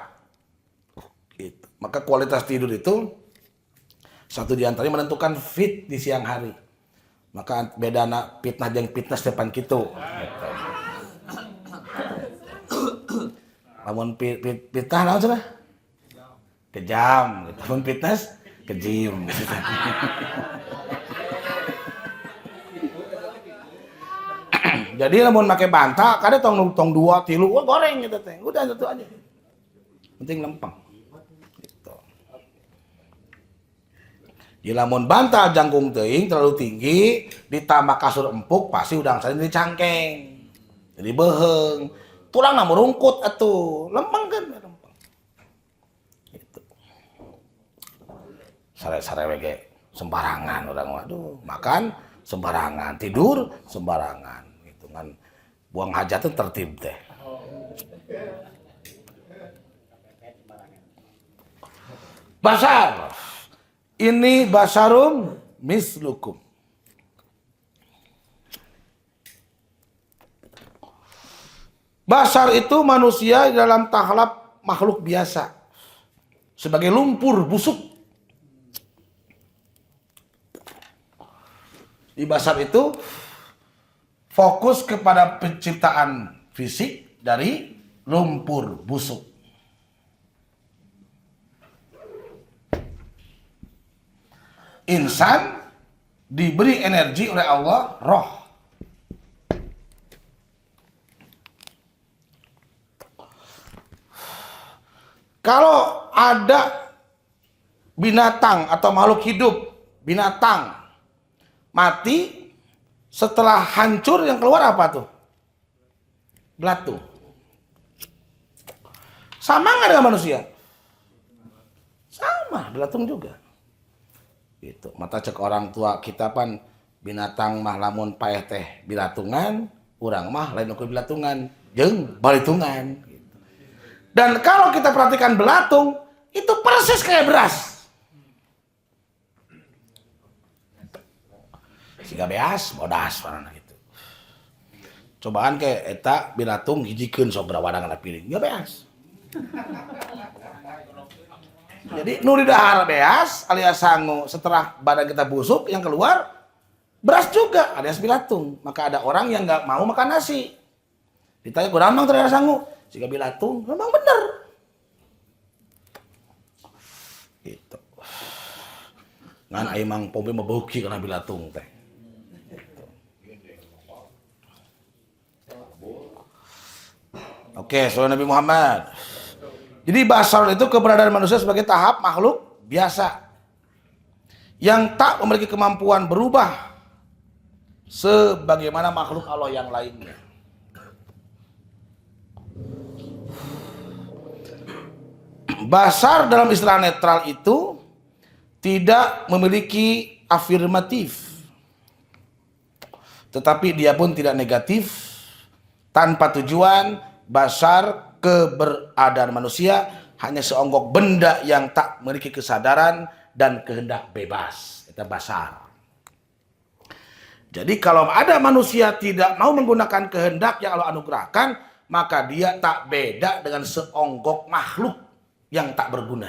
Gitu. Maka kualitas tidur itu satu di antaranya menentukan fit di siang hari. Maka bedana fitnah jeung fitness depan kitu. Gitu. Lamun fitnah naon cenah? Kejam, gitu. Lamun fitness kejim. Gitu. Jadi lamun make bantal kada tong 2 3 goreng gitu teh. Udah itu aja. Penting lempeng. Gitu. Di lamun bantal jangkung teuing terlalu tinggi ditambah kasur empuk pasti udang salin di cangkeng. Jadi beheung. Tulangna merungkut atuh. Lempeng kan lempeng. Gitu. Sare-sare we ge sembarangan urang waduh, makan sembarangan, tidur sembarangan. Gitu kan. Buang hajat teh tertib teh. Basar. Ini basarum mislukum. Basar itu manusia dalam tahlap makhluk biasa. Sebagai lumpur busuk. Di basar itu fokus kepada penciptaan fisik dari lumpur busuk. Insan diberi energi oleh Allah roh. Kalau ada binatang atau makhluk hidup, binatang mati, setelah hancur yang keluar apa tuh? Belatung. Sama nggak dengan manusia? Sama, belatung juga. Gitu. Mata cek orang tua kita pan binatang mah lamun paeh teh bilatungan, urang mah lain ukur bilatungan, jeung balitungan. Gitu. Dan kalau kita perhatikan belatung, itu persis kayak beras. Siga beas, bodas warna gitu. Cobaan kayak eta bilatung hijikeun sok berawadang kana piring, ya beas. Jadi nu di dahar beas alias sangu, setelah badan kita busuk yang keluar beras juga alias bilatung. Maka ada orang yang nggak mau makan nasi. Ditanya kurang mang ternyata sangu, siga bilatung, memang bener. Gitu. Ngan aya mang pombe mabeuki kana bilatung teh. Oke, soal Nabi Muhammad. Jadi basar itu keberadaan manusia sebagai tahap makhluk biasa yang tak memiliki kemampuan berubah sebagaimana makhluk Allah yang lainnya. Basar dalam istilah netral itu tidak memiliki afirmatif, tetapi dia pun tidak negatif. Tanpa tujuan, basar keberadaan manusia hanya seonggok benda yang tak memiliki kesadaran dan kehendak bebas. Itu basar. Jadi kalau ada manusia tidak mau menggunakan kehendak yang Allah anugerahkan, maka dia tak beda dengan seonggok makhluk yang tak berguna.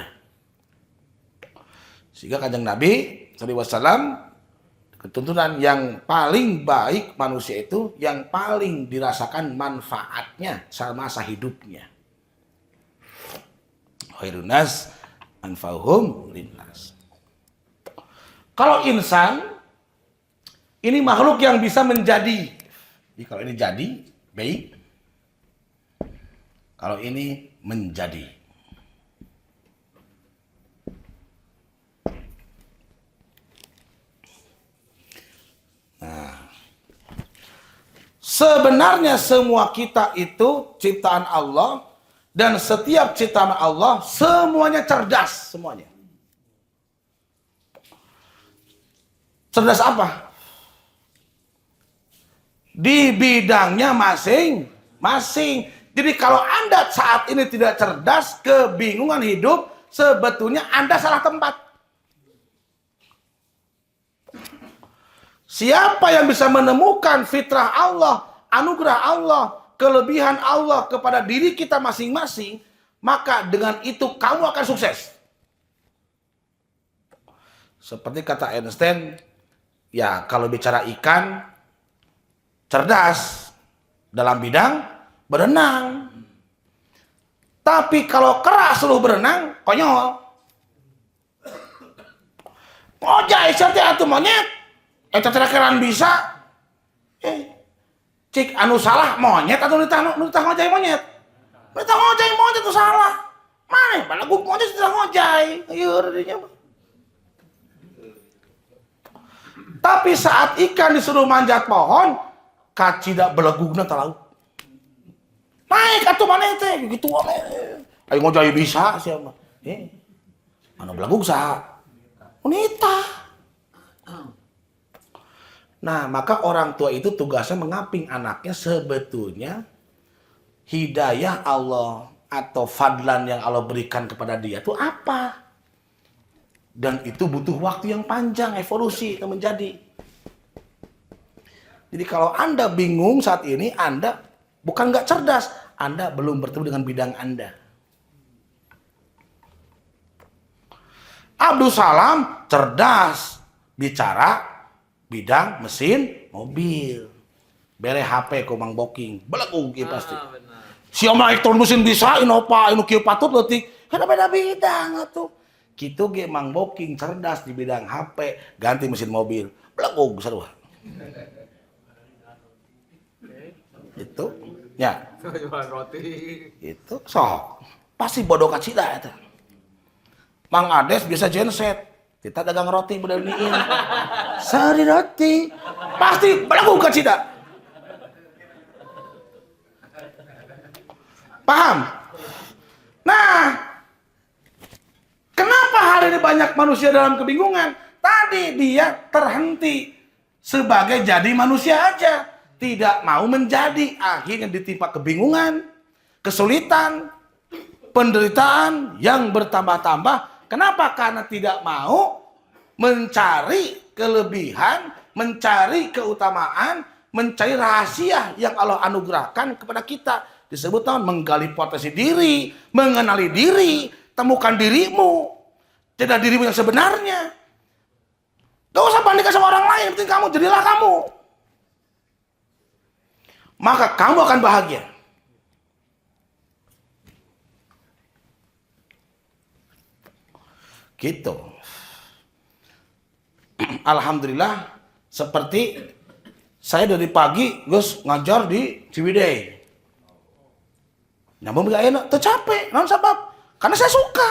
Sehingga Kanjeng Nabi SAW, ketuntunan yang paling baik manusia itu yang paling dirasakan manfaatnya semasa hidupnya. Khairun nas anfa'uhum linnas. Kalau insan ini makhluk yang bisa menjadi. Jadi kalau ini jadi baik. Kalau ini menjadi. Nah, sebenarnya semua kita itu ciptaan Allah dan setiap ciptaan Allah semuanya cerdas semuanya. Cerdas apa? Di bidangnya masing-masing. Jadi kalau Anda saat ini tidak cerdas, kebingungan hidup, sebetulnya Anda salah tempat. Siapa yang bisa menemukan fitrah Allah, anugerah Allah, kelebihan Allah kepada diri kita masing-masing, maka dengan itu kamu akan sukses. Seperti kata Einstein, ya kalau bicara ikan, cerdas dalam bidang berenang. Tapi kalau keras selalu berenang, konyol. Ojai setiap atuh monyet. Eta terakiran bisa, cik anu salah monyet atau nitah ngojai monyet? Nitah ngojai monyet itu salah. Mana? Balagu monyet nitah ngojai. Ayo radinya. Tapi saat ikan disuruh manjat pohon, kacida belegugna talaut. Naik atuh mana teh gitu wae. Ayo ngojai bisa siapa? Anu belegug saha? Nitah. Nah, maka orang tua itu tugasnya mengaping anaknya sebetulnya hidayah Allah atau fadlan yang Allah berikan kepada dia itu apa? Dan itu butuh waktu yang panjang, evolusi itu menjadi. Jadi kalau Anda bingung saat ini, Anda bukan nggak cerdas, Anda belum bertemu dengan bidang Anda. Abdul Salam cerdas bicara bidang mesin mobil. Bere HP ku Mang Boking, belegung kieu pasti. Si Om elektron mesin bisa Innova, anu kieu patut leutik. Kana beda bidang atuh. Kitu ge Mang Boking cerdas di bidang HP, ganti mesin mobil. belakog sarua. Itu ya. Jual roti. Itu sok pasti bodoh kacida eta. Mang Ades biasa genset. Kita dagang roti budal niin. Sari roti. Pasti belakog kacida. Paham? Nah, kenapa hari ini banyak manusia dalam kebingungan? Tadi dia terhenti sebagai jadi manusia aja. Tidak mau menjadi. Akhirnya ditimpa kebingungan, kesulitan, penderitaan yang bertambah-tambah. Kenapa? Karena tidak mau mencari kelebihan, mencari keutamaan, mencari rahasia yang Allah anugerahkan kepada kita. Disebut menggali potensi diri, mengenali diri, temukan dirimu, tidak dirimu yang sebenarnya. Gak usah bandingkan sama orang lain, penting kamu, jadilah kamu. Maka kamu akan bahagia. Gitu. Alhamdulillah, seperti saya dari pagi Gus ngajar di Ciwidey. Namun gak enak, tercapek. Non sebab? Karena saya suka.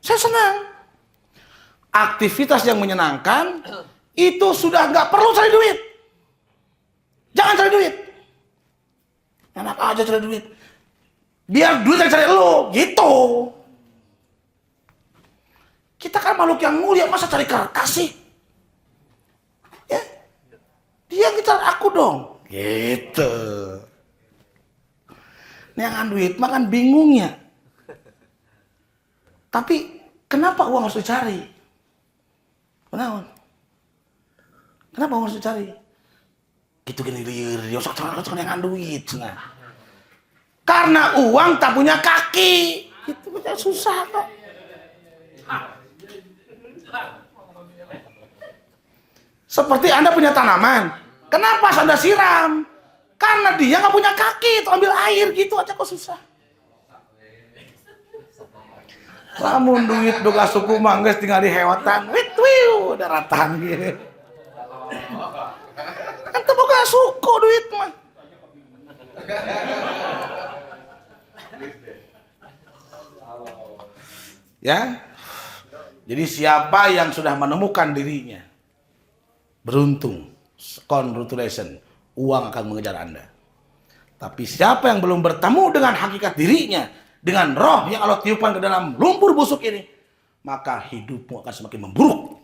Saya senang. Aktivitas yang menyenangkan itu sudah gak perlu cari duit. Jangan cari duit. Enak aja cari duit. Biar duit yang cari lo, gitu. Kita kan makhluk yang mulia, masa cari kasih? Ya. Dia kita aku dong. Gitu. Yang duit makan bingungnya. Tapi kenapa uang harus dicari? Kenapa uang harus dicari? Gitu gini liur, yosok terang yang duit. Nah. Karena uang tak punya kaki. Itu susah kok. Seperti Anda punya tanaman. Kenapa Anda siram? Karena dia nggak punya kaki, itu ambil air gitu aja kok susah. Lamun duit duga suku mangges tinggal di hewatan, udah ratan gitu. Kan boga suku duit mah. Ya, jadi siapa yang sudah menemukan dirinya, beruntung, congratulations. Uang akan mengejar Anda. Tapi siapa yang belum bertemu dengan hakikat dirinya, dengan roh yang Allah tiupkan ke dalam lumpur busuk ini, maka hidupmu akan semakin memburuk.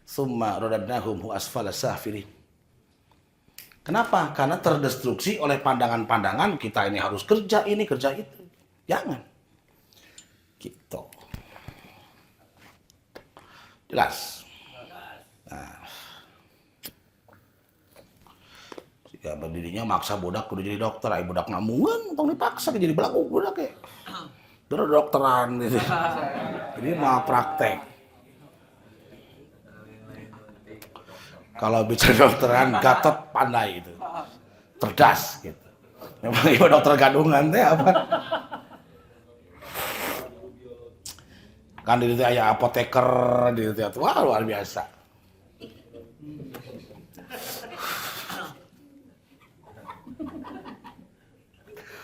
Summa radadnahum asfala safilin. Kenapa? Karena terdestruksi oleh pandangan-pandangan kita ini harus kerja ini, kerja itu. Jangan. Gitu. Jelas. Nah. Ya berdirinya maksa budak kudu jadi dokter, ay budak namungan, tong dipaksa jadi belagu budak ya. Terus dokteran gitu. Jadi mau praktek. Kalau bicara dokteran Gatot pandai itu. Cerdas gitu. Memang ibu dokter gadungan teh apa? Kan di situ aya apoteker di situ. Wah, luar biasa.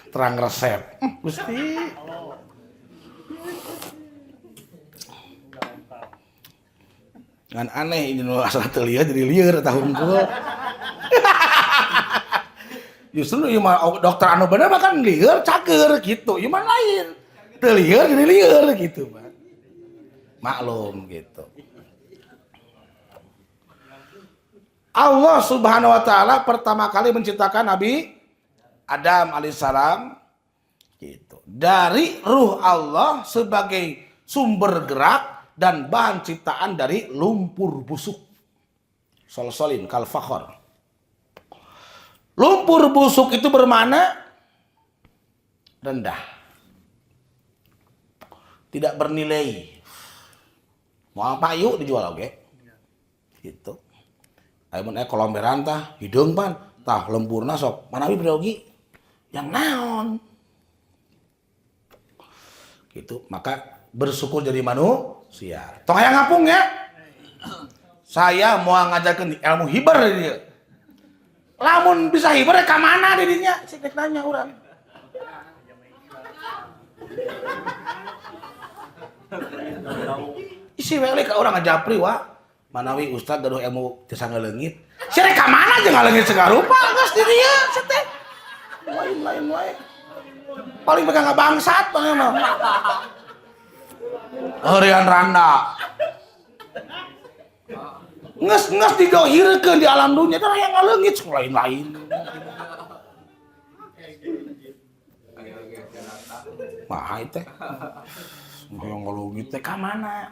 Terang resep. Gusti. Kan aneh ini nu asal teu lieur jadi lieur eta hungkul. Justru ieu mah dokter anu bener mah kan lieur cager gitu. Ieu mah lain. Teu lieur jadi lieur gitu, Pak. Maklum gitu. Allah Subhanahu wa taala pertama kali menciptakan Nabi Adam alaihissalam gitu. Dari ruh Allah sebagai sumber gerak dan bahan ciptaan dari lumpur busuk. Solsolin kal fakhor. Lumpur busuk itu bermakna rendah. Tidak bernilai. Mau apa yuk dijual oke. Gitu. Amun kolomberan tah hidung pan tah lempurna sok manawi bedogi yang naon gitu. Maka bersyukur jadi manusia tong aya ngapung ya Saya mau ngajarkan ilmu hibar dia. Lamun bisa hibar ka mana dirinya? Cek nanya orang. Isi wele ka orang ngajapri wa. Manawi ustaz gaduh ilmu teu ngaleungit. Sire ka mana jeung ngaleungit sagarupa geus di dieu teh. Lain wae. Paling pegang bangsat paling mah. Heureun randa. Nges didohirkeun di alam dunia teh yang ngaleungit lain-lain. Mah teh. Yang ngaleungit teh ka mana?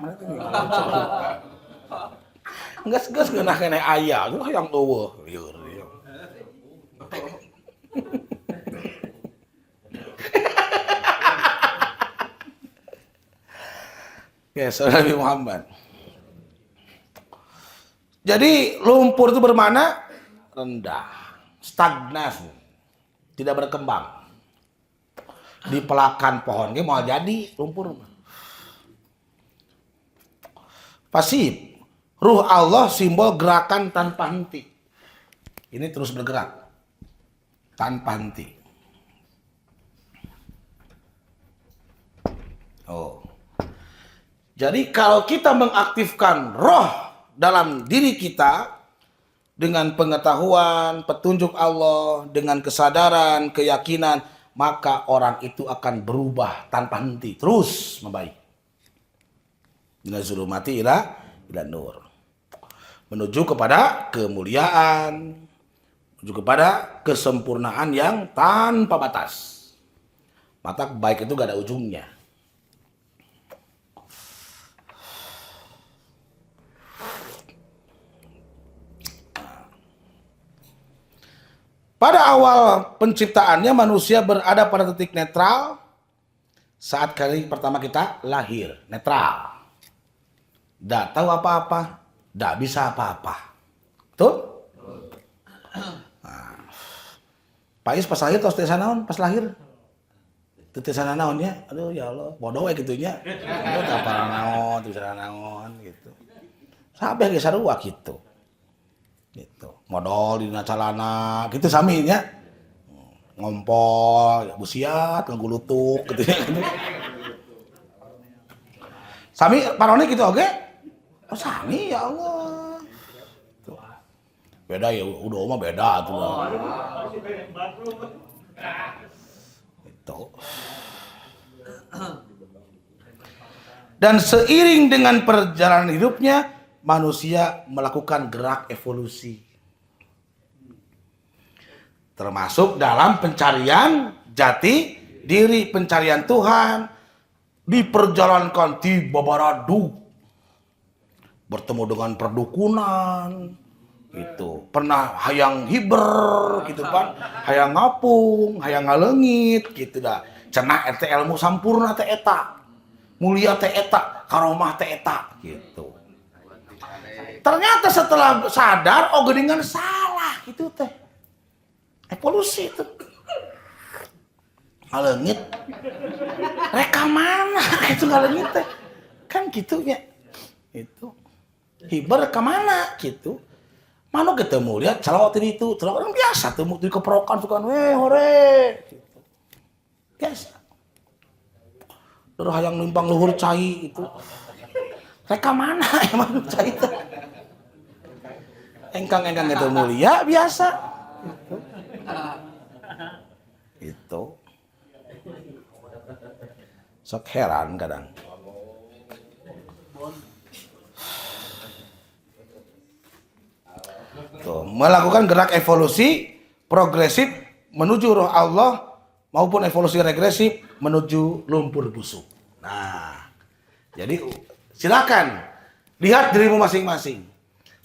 Nges geunah keneh aya, yang eueuh lieur. Ya, saudara Nabi Muhammad. Jadi lumpur itu bermakna rendah, stagnasi, tidak berkembang. Di pelakan pohon ini mau jadi lumpur. Pasif. Ruh Allah simbol gerakan tanpa henti. Ini terus bergerak tanpa henti. Oh. Jadi kalau kita mengaktifkan roh dalam diri kita dengan pengetahuan, petunjuk Allah, dengan kesadaran, keyakinan, maka orang itu akan berubah tanpa henti, terus membaik. Minaz zulumati ila nur. Menuju kepada kemuliaan, menuju kepada kesempurnaan yang tanpa batas. Maka baik itu gak ada ujungnya. Pada awal penciptaannya manusia berada pada titik netral saat kali pertama kita lahir. Netral. Tidak tahu apa-apa, tidak bisa apa-apa. Betul? Nah. Pais pas lahir tos teh sanaon pas lahir? Teu sana naonnya? Aduh ya Allah, bodoh we kitunya. Aduh tapal naon, teu sana naon gitu. Sabeh ge sarua kitu. Gitu. Modal di calana gitu sami nya. Ngompol, busiat, ngagulutuk gitu ya. Sami parone gitu oge? Oh sami ya Allah. Tuh. Beda ya, udah mah beda tuh. Itu. Dan seiring dengan perjalanan hidupnya, manusia melakukan gerak evolusi. Termasuk dalam pencarian jati diri, pencarian Tuhan, diperjalankan di babaradu, bertemu dengan perdukunan, gitu. Pernah hayang hiber, gitu kan, hayang ngapung, hayang ngaleungit, gitu dah. Cenah ete ilmu sampurna teh eta, mulia teh eta, karomah teh eta, gitu. Ternyata setelah sadar, oh geningan salah gitu teh. Evolusi itu. Ngaleungit. Reka mana itu ngaleungit teh. Kan gitu ya. Itu. Hiber ke mana gitu. Mana ketemu lihat celawat itu. Celawat orang biasa tuh di keperokan suka hore. Gitu. Biasa. Terus hayang nimpang luhur cai itu. Reka mana emang cai teh. Engkang-engkang itu mulia biasa. Itu. Sok heran kadang. Tuh, melakukan gerak evolusi progresif menuju roh Allah maupun evolusi regresif menuju lumpur busuk. Nah, jadi silakan lihat dirimu masing-masing.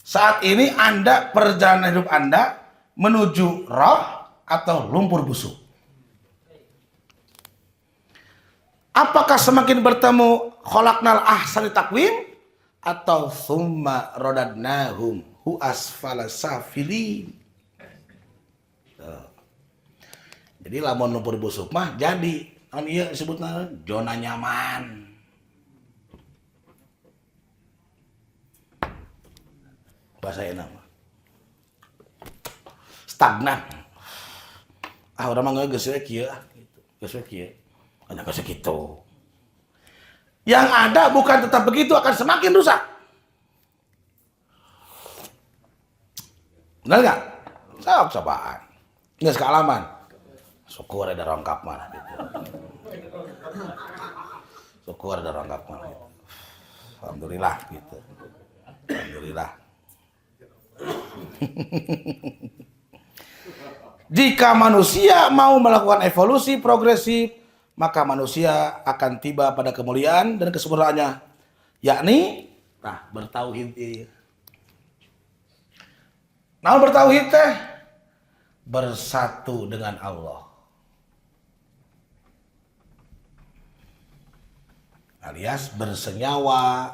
Saat ini Anda, perjalanan hidup Anda menuju roh atau lumpur busuk. Apakah semakin bertemu khalaqnal ahsani taqwim atau summa radadnahum hu asfala safilin. Jadi lamun lumpur busuk mah jadi kan ieu disebutna zona nyaman. Bahasa enak. Stagnan. Orang mah geus we kieu gitu. Geus we kieu. Anya geus kitu. Yang ada bukan tetap begitu, akan semakin rusak. Benar nggak? Sok cobaan. Nggak sekalaman. Syukur ada rongkap mana gitu. Syukur ada rongkap mana gitu. Alhamdulillah gitu. Alhamdulillah. Jika manusia mau melakukan evolusi progresif, maka manusia akan tiba pada kemuliaan dan kesempurnaannya, yakni bertauhid. Nah, bertauhid teh bersatu dengan Allah. Alias bersenyawa,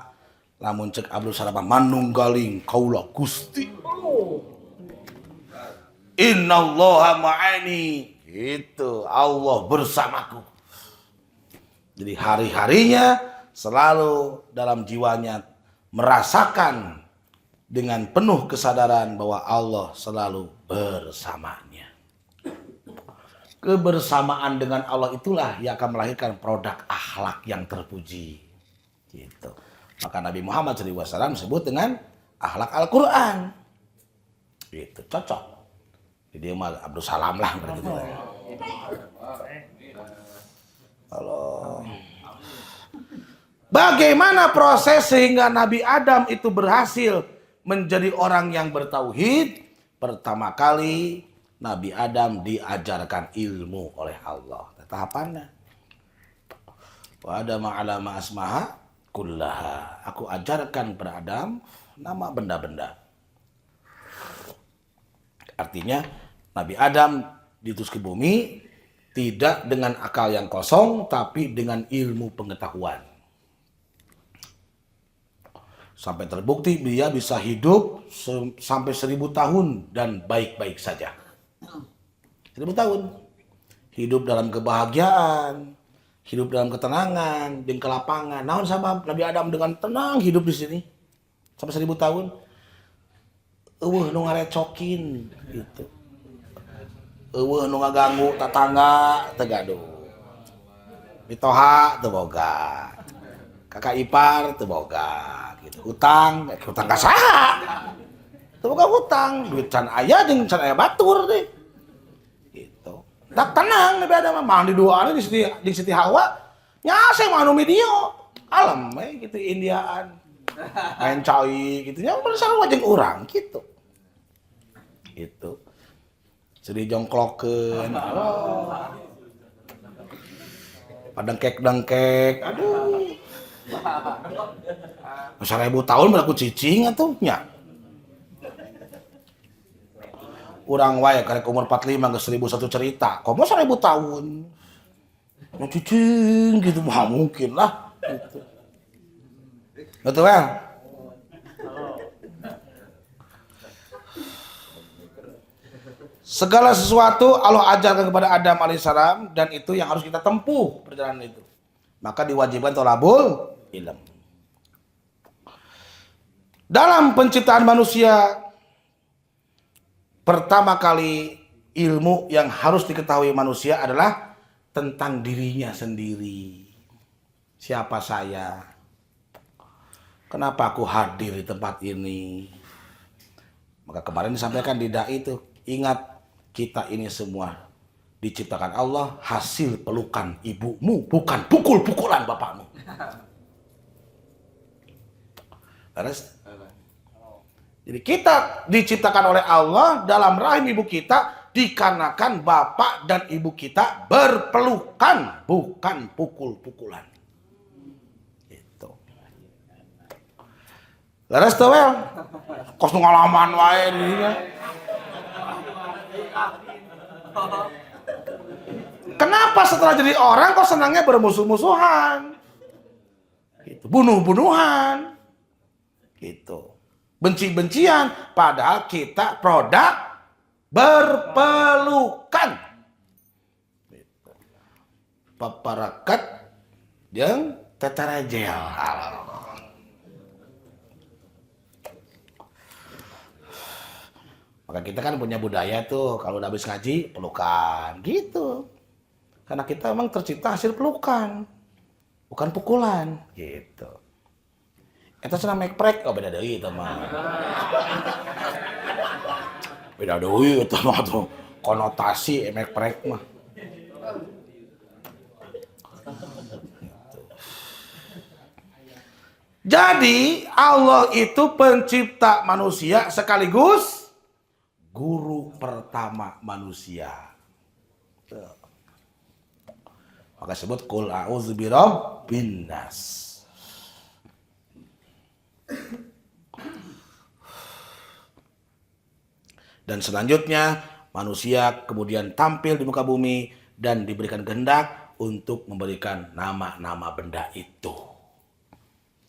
lamun cek Abdul Salam manunggaling kaula Gusti. Innallaha ma'ani. Itu Allah bersamaku. Jadi hari-harinya selalu dalam jiwanya merasakan dengan penuh kesadaran bahwa Allah selalu bersamanya. Kebersamaan dengan Allah itulah yang akan melahirkan produk akhlak yang terpuji. Gitu. Maka Nabi Muhammad SAW disebut dengan akhlak Al-Quran. Itu cocok. Jadi mah Abdul Salam lah gitu. Halo. Bagaimana proses sehingga Nabi Adam itu berhasil menjadi orang yang bertauhid? Pertama kali Nabi Adam diajarkan ilmu oleh Allah. Tahapannya. Wa Adam alama asmaha kullaha. Aku ajarkan pada Adam nama benda-benda. Artinya Nabi Adam diutus ke bumi tidak dengan akal yang kosong, tapi dengan ilmu pengetahuan. Sampai terbukti dia bisa hidup sampai 1000 tahun dan baik-baik saja. 1000 tahun. Hidup dalam kebahagiaan, hidup dalam ketenangan, di kelapangan. Naon sama Nabi Adam dengan tenang hidup di sini sampai 1000 tahun. Nu ngarecokin gitu. Nu ngaganggu tetangga teu gaduh. Mitoha teu boga. Kakak ipar teu boga gitu. Hutang ka saha? Teu boga hutang, duit can aya jeung can aya batur deh. Gitu. Tak tenang Nabi Adam mah di duaan di Siti Hawa. Nyase mah anu video. Alam gitu Indiaan. Main cai gitu nya bersama jeung urang gitu. Gitu. Sedih jongklokeun. Oh. Padangkek-dangkek. Aduh. 1000 tahun berlaku cicing atuh nya. Urang wae karek umur 45 geus 1001 cerita. Komo 1000 tahun. Nu cicing gitu mah mungkin lah gitu. Betul ya? Segala sesuatu Allah ajarkan kepada Adam alaihissalam dan itu yang harus kita tempuh perjalanan itu. Maka diwajibkan thalabul ilm. Dalam penciptaan manusia pertama kali ilmu yang harus diketahui manusia adalah tentang dirinya sendiri. Siapa saya? Kenapa aku hadir di tempat ini? Maka kemarin disampaikan di dai itu, ingat kita ini semua diciptakan Allah hasil pelukan ibumu, bukan pukul-pukulan bapakmu. Terus? Jadi kita diciptakan oleh Allah dalam rahim ibu kita dikarenakan bapak dan ibu kita berpelukan, bukan pukul-pukulan. Itu. Leres tuh wel, kos ngalaman wae dirinya. Kenapa setelah jadi orang kok senangnya bermusuh-musuhan? Gitu. Bunuh-bunuhan. Gitu. Benci-bencian, padahal kita produk berpelukan. Gitu. Paparakat yang tetarajel. Maka kita kan punya budaya tuh kalau udah habis ngaji pelukan gitu. Karena kita memang tercipta hasil pelukan, bukan pukulan gitu. Eta cenah mekprek, oh beda deui eta mah. Beda deui eta mah tuh konotasi mekprek mah. Jadi Allah itu pencipta manusia sekaligus guru pertama manusia. Tuh. Maka sebut qul a'udzu birabbin nas. Dan selanjutnya manusia kemudian tampil di muka bumi dan diberikan kehendak untuk memberikan nama-nama benda itu.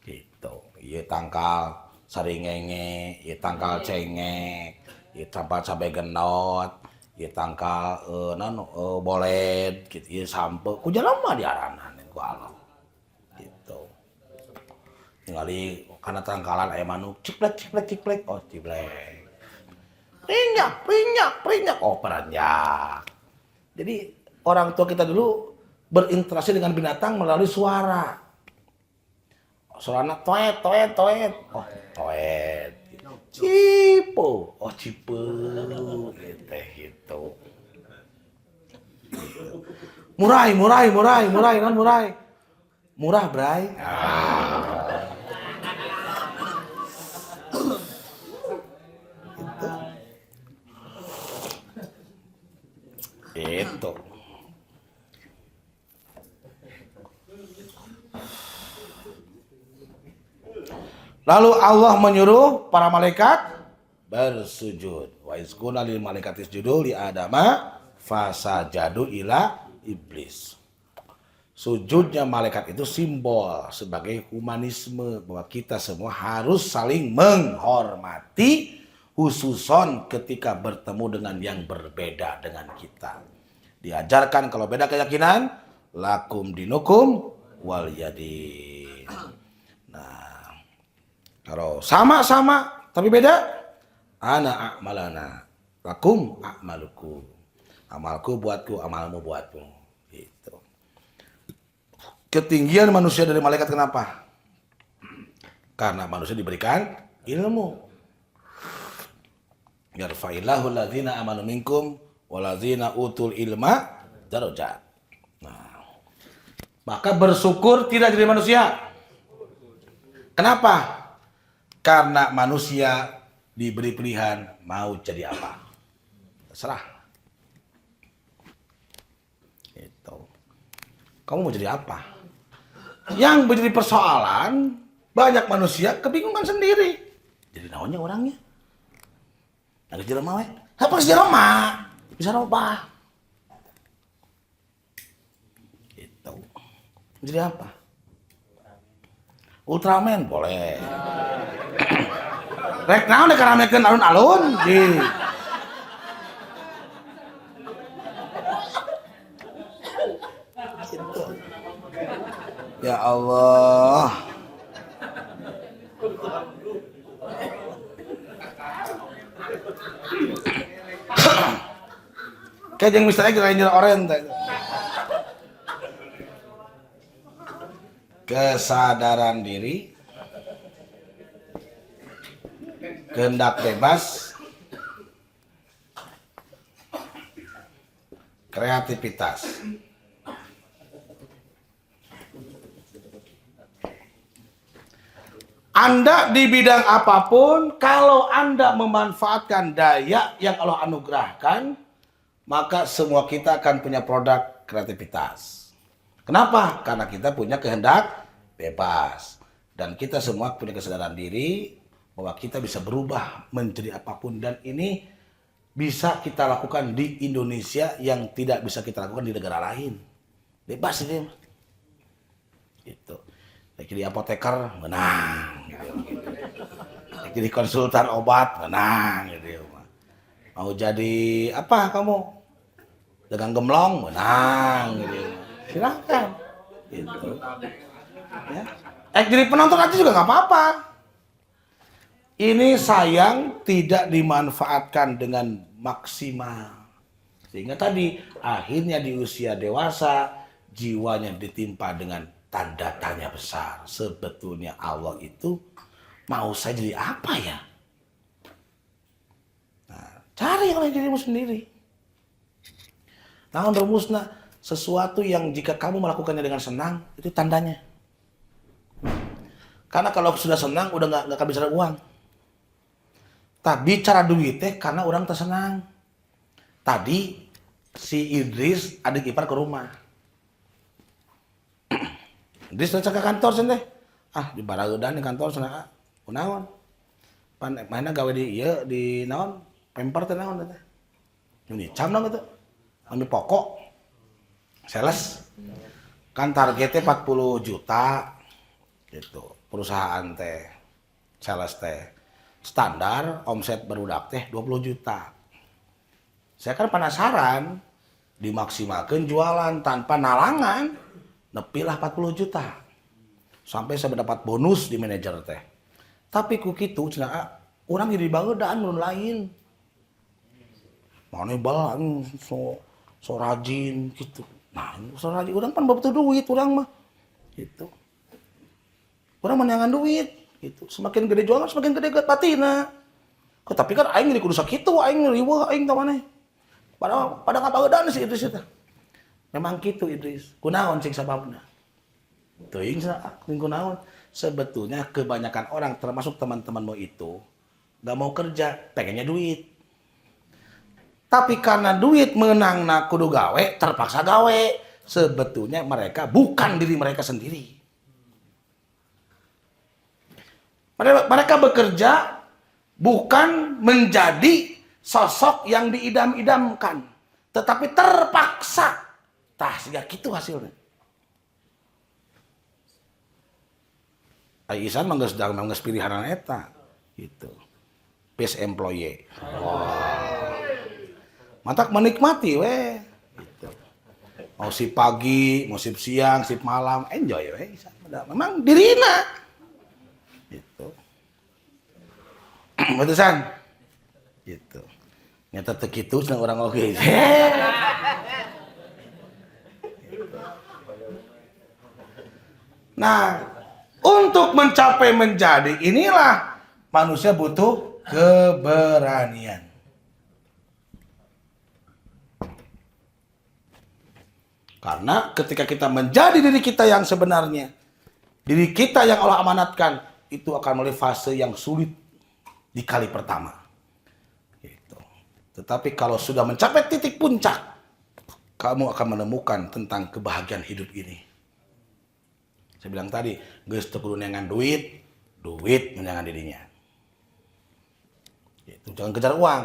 Gitu. Ieu tangkal saringenge, ieu tangkal cengek, ieu tangkal cabe genot, ieu tangkal boled gitu, ieu sampe ku jelema diaranan ku Allah. Gitu. Ningali kana tangkalan aya manuk ciplek oh ciplek. Prinyak oh peranjak. Jadi orang tua kita dulu berinteraksi dengan binatang melalui suara. Suaranya toet. Oh, toet. Cipo. Oh, cipe. Gitu. Murai. Non murai. Murah, bray. Itu. Lalu Allah menyuruh para malaikat bersujud. Wa izqulna lil malaikati isjudu li adama fasajadu ila iblis. Sujudnya malaikat itu simbol sebagai humanisme bahwa kita semua harus saling menghormati, khususon ketika bertemu dengan yang berbeda dengan kita. Diajarkan kalau beda keyakinan, lakum dinukum wal yadin. Nah, kalau sama-sama tapi beda, ana a'malana, lakum a'malukum. Amalku buatku, amalmu buatmu. Gitu. Ketinggian manusia dari malaikat kenapa? Karena manusia diberikan ilmu. Yarfa'illahu alladzina amanu minkum waladzina utul ilma darajat. Nah, maka bersyukur tidak jadi manusia. Kenapa? Karena manusia diberi pilihan mau jadi apa. Terserah. Itu. Kamu mau jadi apa? Yang menjadi persoalan banyak manusia kebingungan sendiri. Jadi naonnya orangnya? Ada jelema we. Apa jelema? Bisa apa? Gitu. Jadi apa? Ultraman boleh. Rek naon dek ramekeun alun-alun di. Gitu. Ya Allah. Kayak yang misalnya kita Ranger Orange. Kesadaran diri, kehendak bebas, kreativitas. Anda di bidang apapun, kalau Anda memanfaatkan daya yang Allah anugerahkan, maka semua kita akan punya produk kreativitas. Kenapa? Karena kita punya kehendak bebas. Dan kita semua punya kesadaran diri bahwa kita bisa berubah menjadi apapun. Dan ini bisa kita lakukan di Indonesia yang tidak bisa kita lakukan di negara lain. Bebas ini. Gitu. Jadi apoteker, menang. Gitu. Jadi konsultan obat, menang. Gitu. Mau jadi apa kamu? Dagang gemblong, menang. Gitu. Silahkan. Gitu. Ya. Jadi penonton aja juga nggak apa-apa. ini sayang tidak dimanfaatkan dengan maksimal. Sehingga tadi akhirnya di usia dewasa jiwanya ditimpa dengan tanda tanya besar. Sebetulnya Allah itu mau saya jadi apa ya? Nah, cari oleh dirimu sendiri. Namun rumusna sesuatu yang jika kamu melakukannya dengan senang itu tandanya. Karena kalau sudah senang udah nggak akan bicara uang. Tapi cara duit teh karena orang tersenang. Tadi si Idris adik ipar ke rumah. Idris datang ke kantor sini. Di baraudan di kantor sana. Kunaon? Mana gawe di ieu di naon? Pemper teh naon teh. Ini cam dong gitu. Anu pokok. Sales. Kan targetnya 40 juta. Gitu. Perusahaan teh. Sales teh. Standar omset barudak teh 20 juta. Saya kan penasaran dimaksimalkan jualan tanpa nalangan nepilah 40 juta. Sampai saya mendapat bonus di manajer teh. Tapi ku kitu cenah urang jadi bageudaan mun lain. Mane balan so rajin gitu. Nah, so rajin urang pan butuh duit urang mah. Gitu. Urang menangan duit gitu. Semakin gede jualan semakin gede batina. Tapi kan aing jadi kudu sakitu aing riweuh aing tah maneh. Pada ngabageudaan si Idris eta. Memang gitu Idris. Kunaon cing sababna? Teuing kunaon? Sebetulnya kebanyakan orang termasuk teman-temanmu itu gak mau kerja, pengennya duit. Tapi karena duit menangna kudu gawe, terpaksa gawe. Sebetulnya mereka bukan diri mereka sendiri. Mereka bekerja bukan menjadi sosok yang diidam-idamkan, tetapi terpaksa. Tah, siga kitu hasilnya. Ai Isan mah geus pilihanan eta gitu. Best employee. Mantak menikmati we gitu. Mau sip pagi, mau sip siang, sip malam, enjoy we Isan. Memang dirina. Gitu. Betusan? Gitu. Nyata teu kitu cenah urang oge. Nah, untuk mencapai menjadi inilah manusia butuh keberanian. Karena ketika kita menjadi diri kita yang sebenarnya, diri kita yang Allah amanatkan, itu akan melalui fase yang sulit di kali pertama. Gitu. Tetapi kalau sudah mencapai titik puncak, kamu akan menemukan tentang kebahagiaan hidup ini. Saya bilang tadi, geus teu kudu nengan duit menengan dirinya. Gitu. Jangan kejar uang,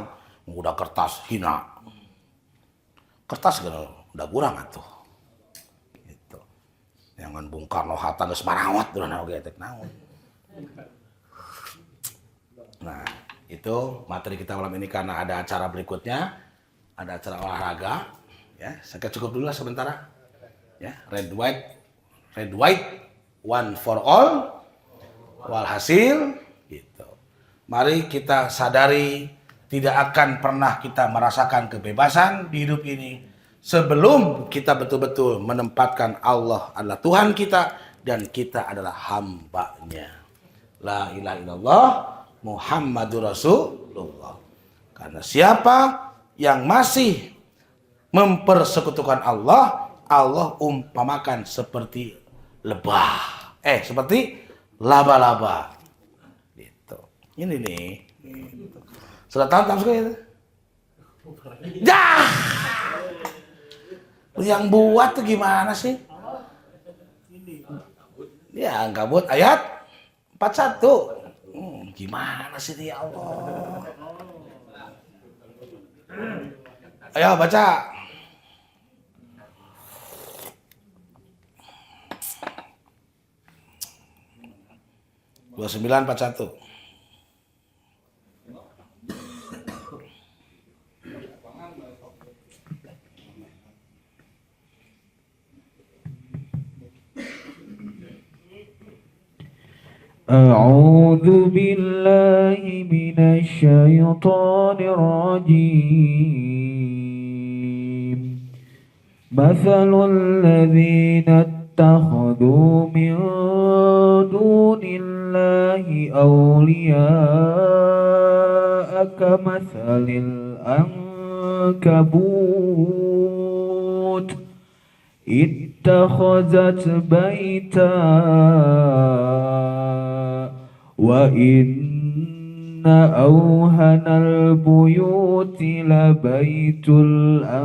udah kertas hina. Kertas kan udah kurang atuh. Gitu. Jangan Bung Karno Hatta geus marawat urang oge teh naon. Nah, itu materi kita malam ini karena ada acara berikutnya, ada acara olahraga, ya. Saya cukup dulu lah sementara. Ya, red white, one for all. Walhasil gitu. Mari kita sadari tidak akan pernah kita merasakan kebebasan di hidup ini sebelum kita betul-betul menempatkan Allah adalah Tuhan kita dan kita adalah hamba-Nya. La ilaha illallah Muhammadur Rasulullah. Karena siapa yang masih mempersekutukan Allah, Allah umpamakan seperti lebah. Seperti laba-laba. Gitu. Ini nih. Gitu. Sudah tahu sekali. Dah. Yang buat tuh gimana sih? Ya, Ankabut ayat 41. Gimana sih ya Allah? Ayo baca. Dua 2941. أعوذ بالله من الشيطان الرجيم مثل الذين اتخذوا من دون الله أولياء كمثل العنكبوت اتخذت بيتا وإن أوهن البيوت لبيت العنكبوت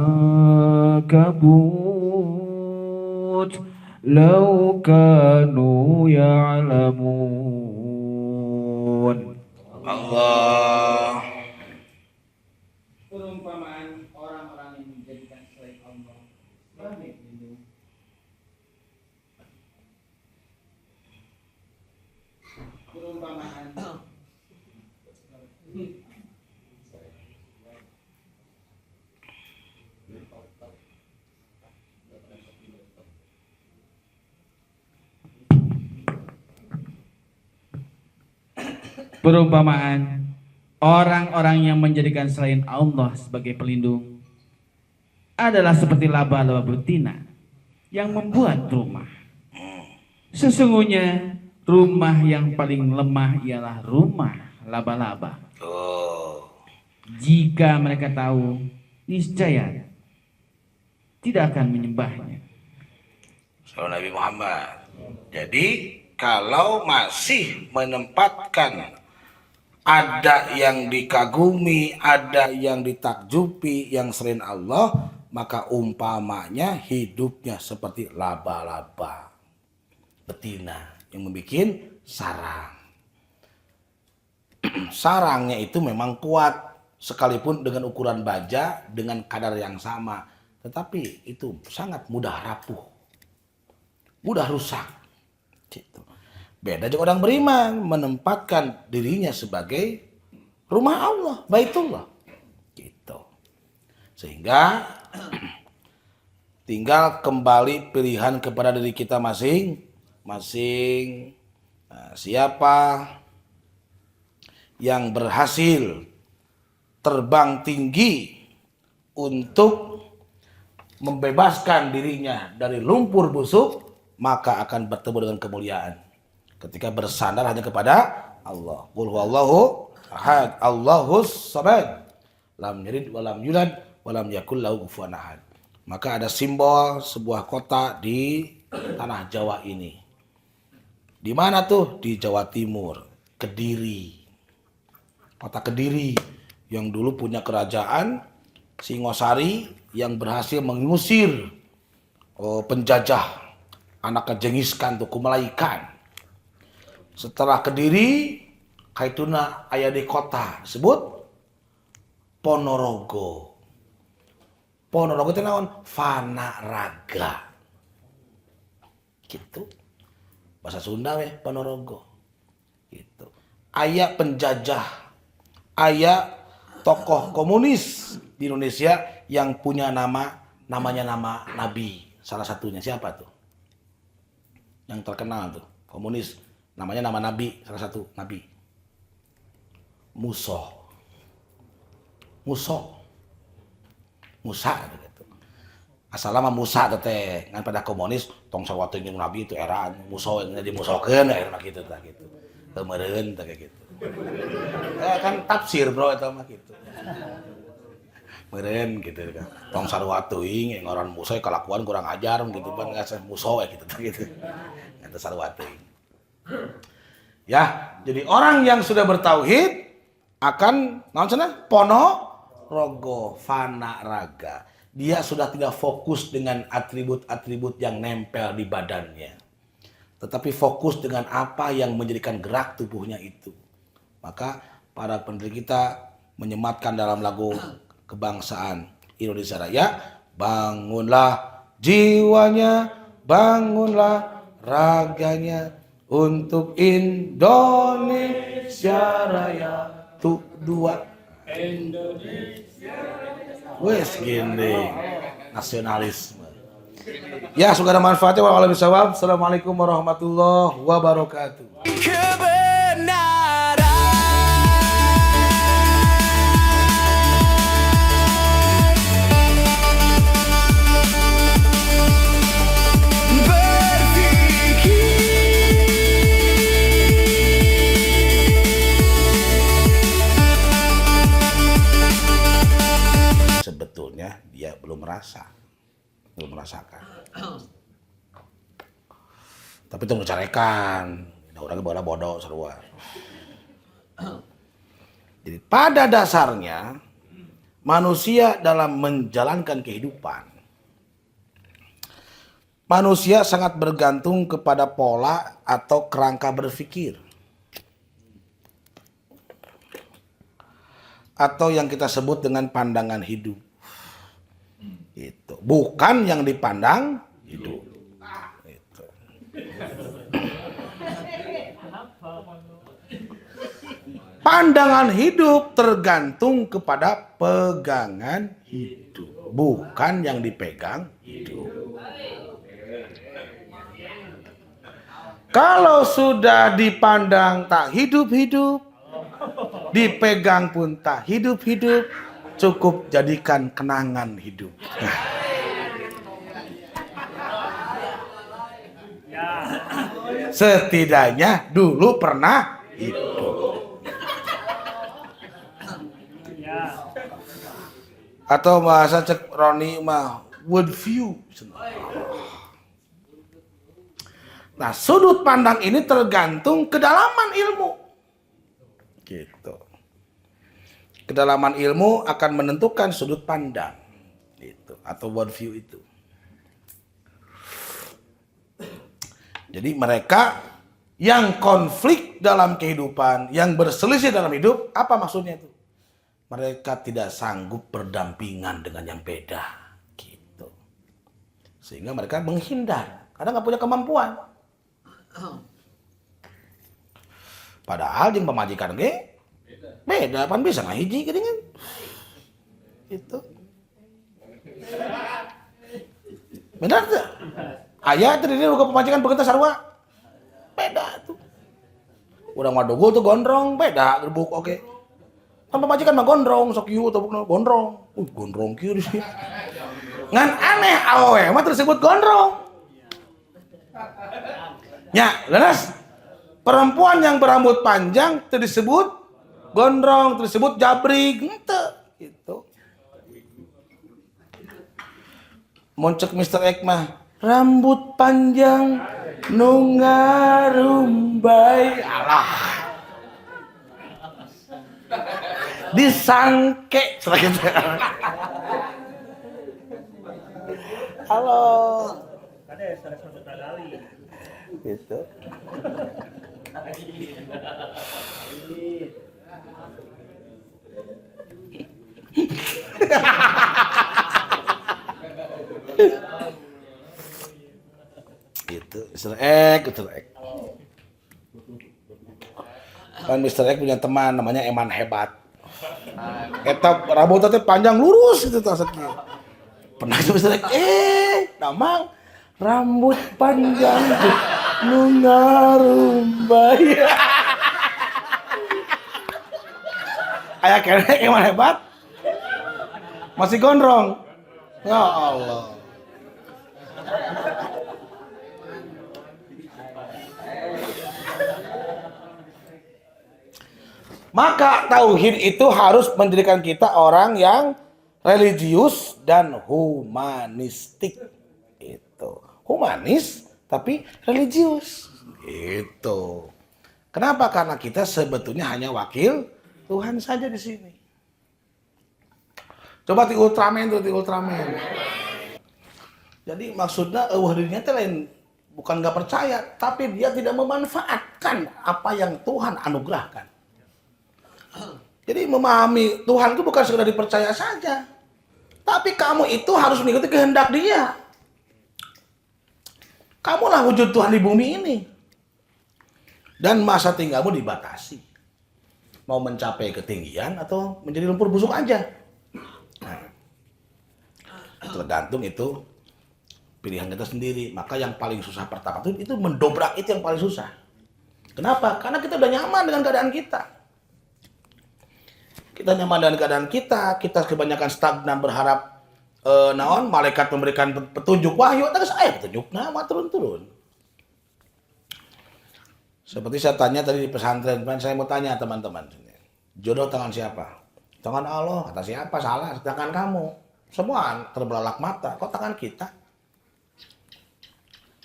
لو كانوا يعلمون. Allah. Perumpamaan orang-orang yang menjadikan selain Allah sebagai pelindung. Perumpamaan Perumpamaan orang-orang yang menjadikan selain Allah sebagai pelindung adalah seperti laba-laba betina yang membuat rumah. Sesungguhnya rumah yang paling lemah ialah rumah laba-laba. Jika mereka tahu, niscaya tidak akan menyembahnya. Salam Nabi Muhammad. Jadi kalau masih menempatkan ada yang dikagumi, ada yang ditakjubi yang selain Allah, maka umpamanya hidupnya seperti laba-laba betina yang membuat sarang. Sarangnya itu memang kuat, sekalipun dengan ukuran baja dengan kadar yang sama, tetapi itu sangat mudah rapuh, mudah rusak. Gitu. Beda juga orang beriman menempatkan dirinya sebagai rumah Allah, Baitullah. Gitu. Sehingga tinggal kembali pilihan kepada diri kita masing-masing. Nah, siapa yang berhasil terbang tinggi untuk membebaskan dirinya dari lumpur busuk, maka akan bertemu dengan kemuliaan. Ketika bersandar hanya kepada Allah. Qul huwallahu ahad, Allahus samad, lam yalid wa lam yulad wa lam yakul lahu kufuwan ahad. Maka ada simbol sebuah kota di tanah Jawa ini. Di mana tuh? Di Jawa Timur, Kediri. Kota Kediri yang dulu punya kerajaan Singosari yang berhasil mengusir penjajah anaknya Genghis Khan tuh Kublai Khan. Setelah Kediri, kaituna aya di kota sebut Ponorogo. Ponorogo itu naon? Fana raga. Gitu. Bahasa Sunda weh Ponorogo. Gitu. Aya penjajah, aya tokoh komunis di Indonesia yang punya namanya nama Nabi. Salah satunya siapa tuh? Yang terkenal tuh, komunis. Namanya nama Nabi, salah satu Nabi. Musa gitu. Asal lama Musa teh ngan pada komunis tong sawateuing jeung Nabi itu eraan Musa yang jadi musokeun ayeuna kitu tah gitu. Teu meureun teh kayak gitu. Kan tafsir bro eta mah kitu. Meureun gitu kan. Tong sarua teuing ngaran Musa kalakuan kurang ajar gitu pan ngasih Musa we gitu tah gitu. Eta sarua teuing. Ya, jadi orang yang sudah bertauhid akan naon cenah? Ponorogo, fana raga. Dia sudah tidak fokus dengan atribut-atribut yang nempel di badannya. Tetapi fokus dengan apa yang menjadikan gerak tubuhnya itu. Maka para pendiri kita menyematkan dalam lagu kebangsaan Indonesia Raya, bangunlah jiwanya, bangunlah raganya, untuk Indonesia Raya tuh dua Indonesia wes gini nasionalisme. Ya, semoga ada manfaatnya. Wassalamualaikum warahmatullahi wabarakatuh. sebetulnya dia belum merasakan. Tapi itu mencarekan, orangnya bodoh sarua. Jadi pada dasarnya manusia dalam menjalankan kehidupan, manusia sangat bergantung kepada pola atau kerangka berpikir, atau yang kita sebut dengan pandangan hidup. Itu bukan yang dipandang hidup. Itu. Pandangan hidup tergantung kepada pegangan hidup, bukan yang dipegang hidup. Kalau sudah dipandang tak hidup-hidup, dipegang pun tak hidup-hidup, cukup jadikan kenangan hidup. Setidaknya dulu pernah hidup. Atau bahasa cek Roni mah world view. Nah, sudut pandang ini tergantung kedalaman ilmu. Gitu. Kedalaman ilmu akan menentukan sudut pandang itu atau world view itu. Jadi mereka yang konflik dalam kehidupan, yang berselisih dalam hidup, apa maksudnya itu? Mereka tidak sanggup berdampingan dengan yang beda, gitu. Sehingga mereka menghindar, karena nggak punya kemampuan. Padahal yang pemajikan ge beda, pan bisa ngahiji geuningan. Itu. Benar tuh? Aya teh di boga pemajikan begitu sarua. Beda tuh. Urang Madogol tuh gondrong, beda gerbuk oke. Kan pemajikan mah gondrong, sok ieu teh gondrong. Gondrong kieu di sini. Ngan aneh awewe mah tersebut gondrong. Nya, leres. Perempuan yang berambut panjang teu disebut gondrong, tersebut jabrig, henteu gitu. Moncek Mr. X mah rambut panjang nu ngarumbai, alah. Disangke selanjutnya. Halo. Gitu. Gitu, Mr. X. Kan Mr. X punya teman namanya Eman Hebat. Eta rambutnya teh panjang lurus itu tah sakieu. Pernah tuh Mr. X, damang rambut panjang nu ngarumbai. Aya keneh Eman Hebat. Masih gondrong. Ya Allah. Maka tauhid itu harus menjadikan kita orang yang religius dan humanistik. Itu. Humanis tapi religius. Itu. Kenapa? Karena kita sebetulnya hanya wakil Tuhan saja di sini. Coba di Ultraman tuh, di Ultraman. Jadi maksudnya dirinya itu lain, bukan gak percaya, tapi dia tidak memanfaatkan apa yang Tuhan anugerahkan. Jadi memahami Tuhan itu bukan sekedar dipercaya saja, tapi kamu itu harus mengikuti kehendak Dia. Kamulah wujud Tuhan di bumi ini. Dan masa tinggalmu dibatasi. Mau mencapai ketinggian atau menjadi lumpur busuk aja. Nah, tergantung itu pilihan kita sendiri. Maka yang paling susah pertama itu mendobrak itu yang paling susah. Kenapa? Karena kita udah nyaman dengan keadaan kita. Kita nyaman dengan keadaan kita kebanyakan stagnan berharap malaikat memberikan petunjuk wahyu, terus petunjuk nama turun-turun. Seperti saya tanya tadi di pesantren, saya mau tanya teman-teman, jodoh tangan siapa? Tangan Allah, kata siapa? Salah, tangan kamu. Semua terbelalak mata. Kok tangan kita?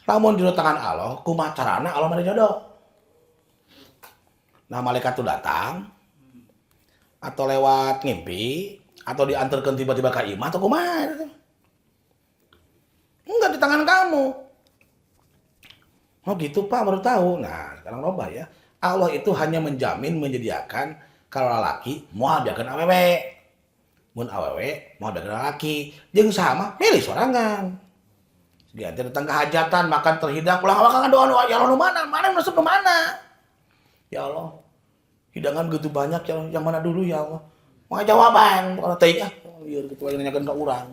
Namun di tangan Allah, kumaha carana Allah mari jodoh. Nah malaikat itu datang, atau lewat ngimpi, atau diantarkan tiba-tiba ke imah, atau kumaha? Enggak di tangan kamu. Oh gitu Pak, baru tahu. Nah sekarang loba ya. Allah itu hanya menjamin, menyediakan kalau laki mau biarkan awewe. Mun awewe mau biarkan laki. Jeung sama milih sorangan. Dia datang ke hajatan, makan terhidang, pulang awak kan doa ya Allah nu mana? Mana masuk ke mana? Ya Allah, hidangan begitu banyak ya Allah, yang mana dulu ya Allah? Mau jawaban, kalau teuing lieur kitu aya nanyakeun ka urang.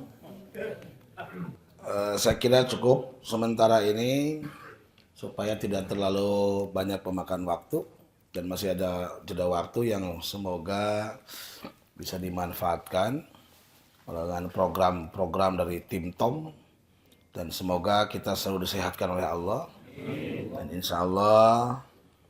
Saya kira cukup sementara ini supaya tidak terlalu banyak pemakan waktu dan masih ada jeda waktu yang semoga bisa dimanfaatkan dengan program-program dari tim Tom. Dan semoga kita selalu disehatkan oleh Allah. Dan insya Allah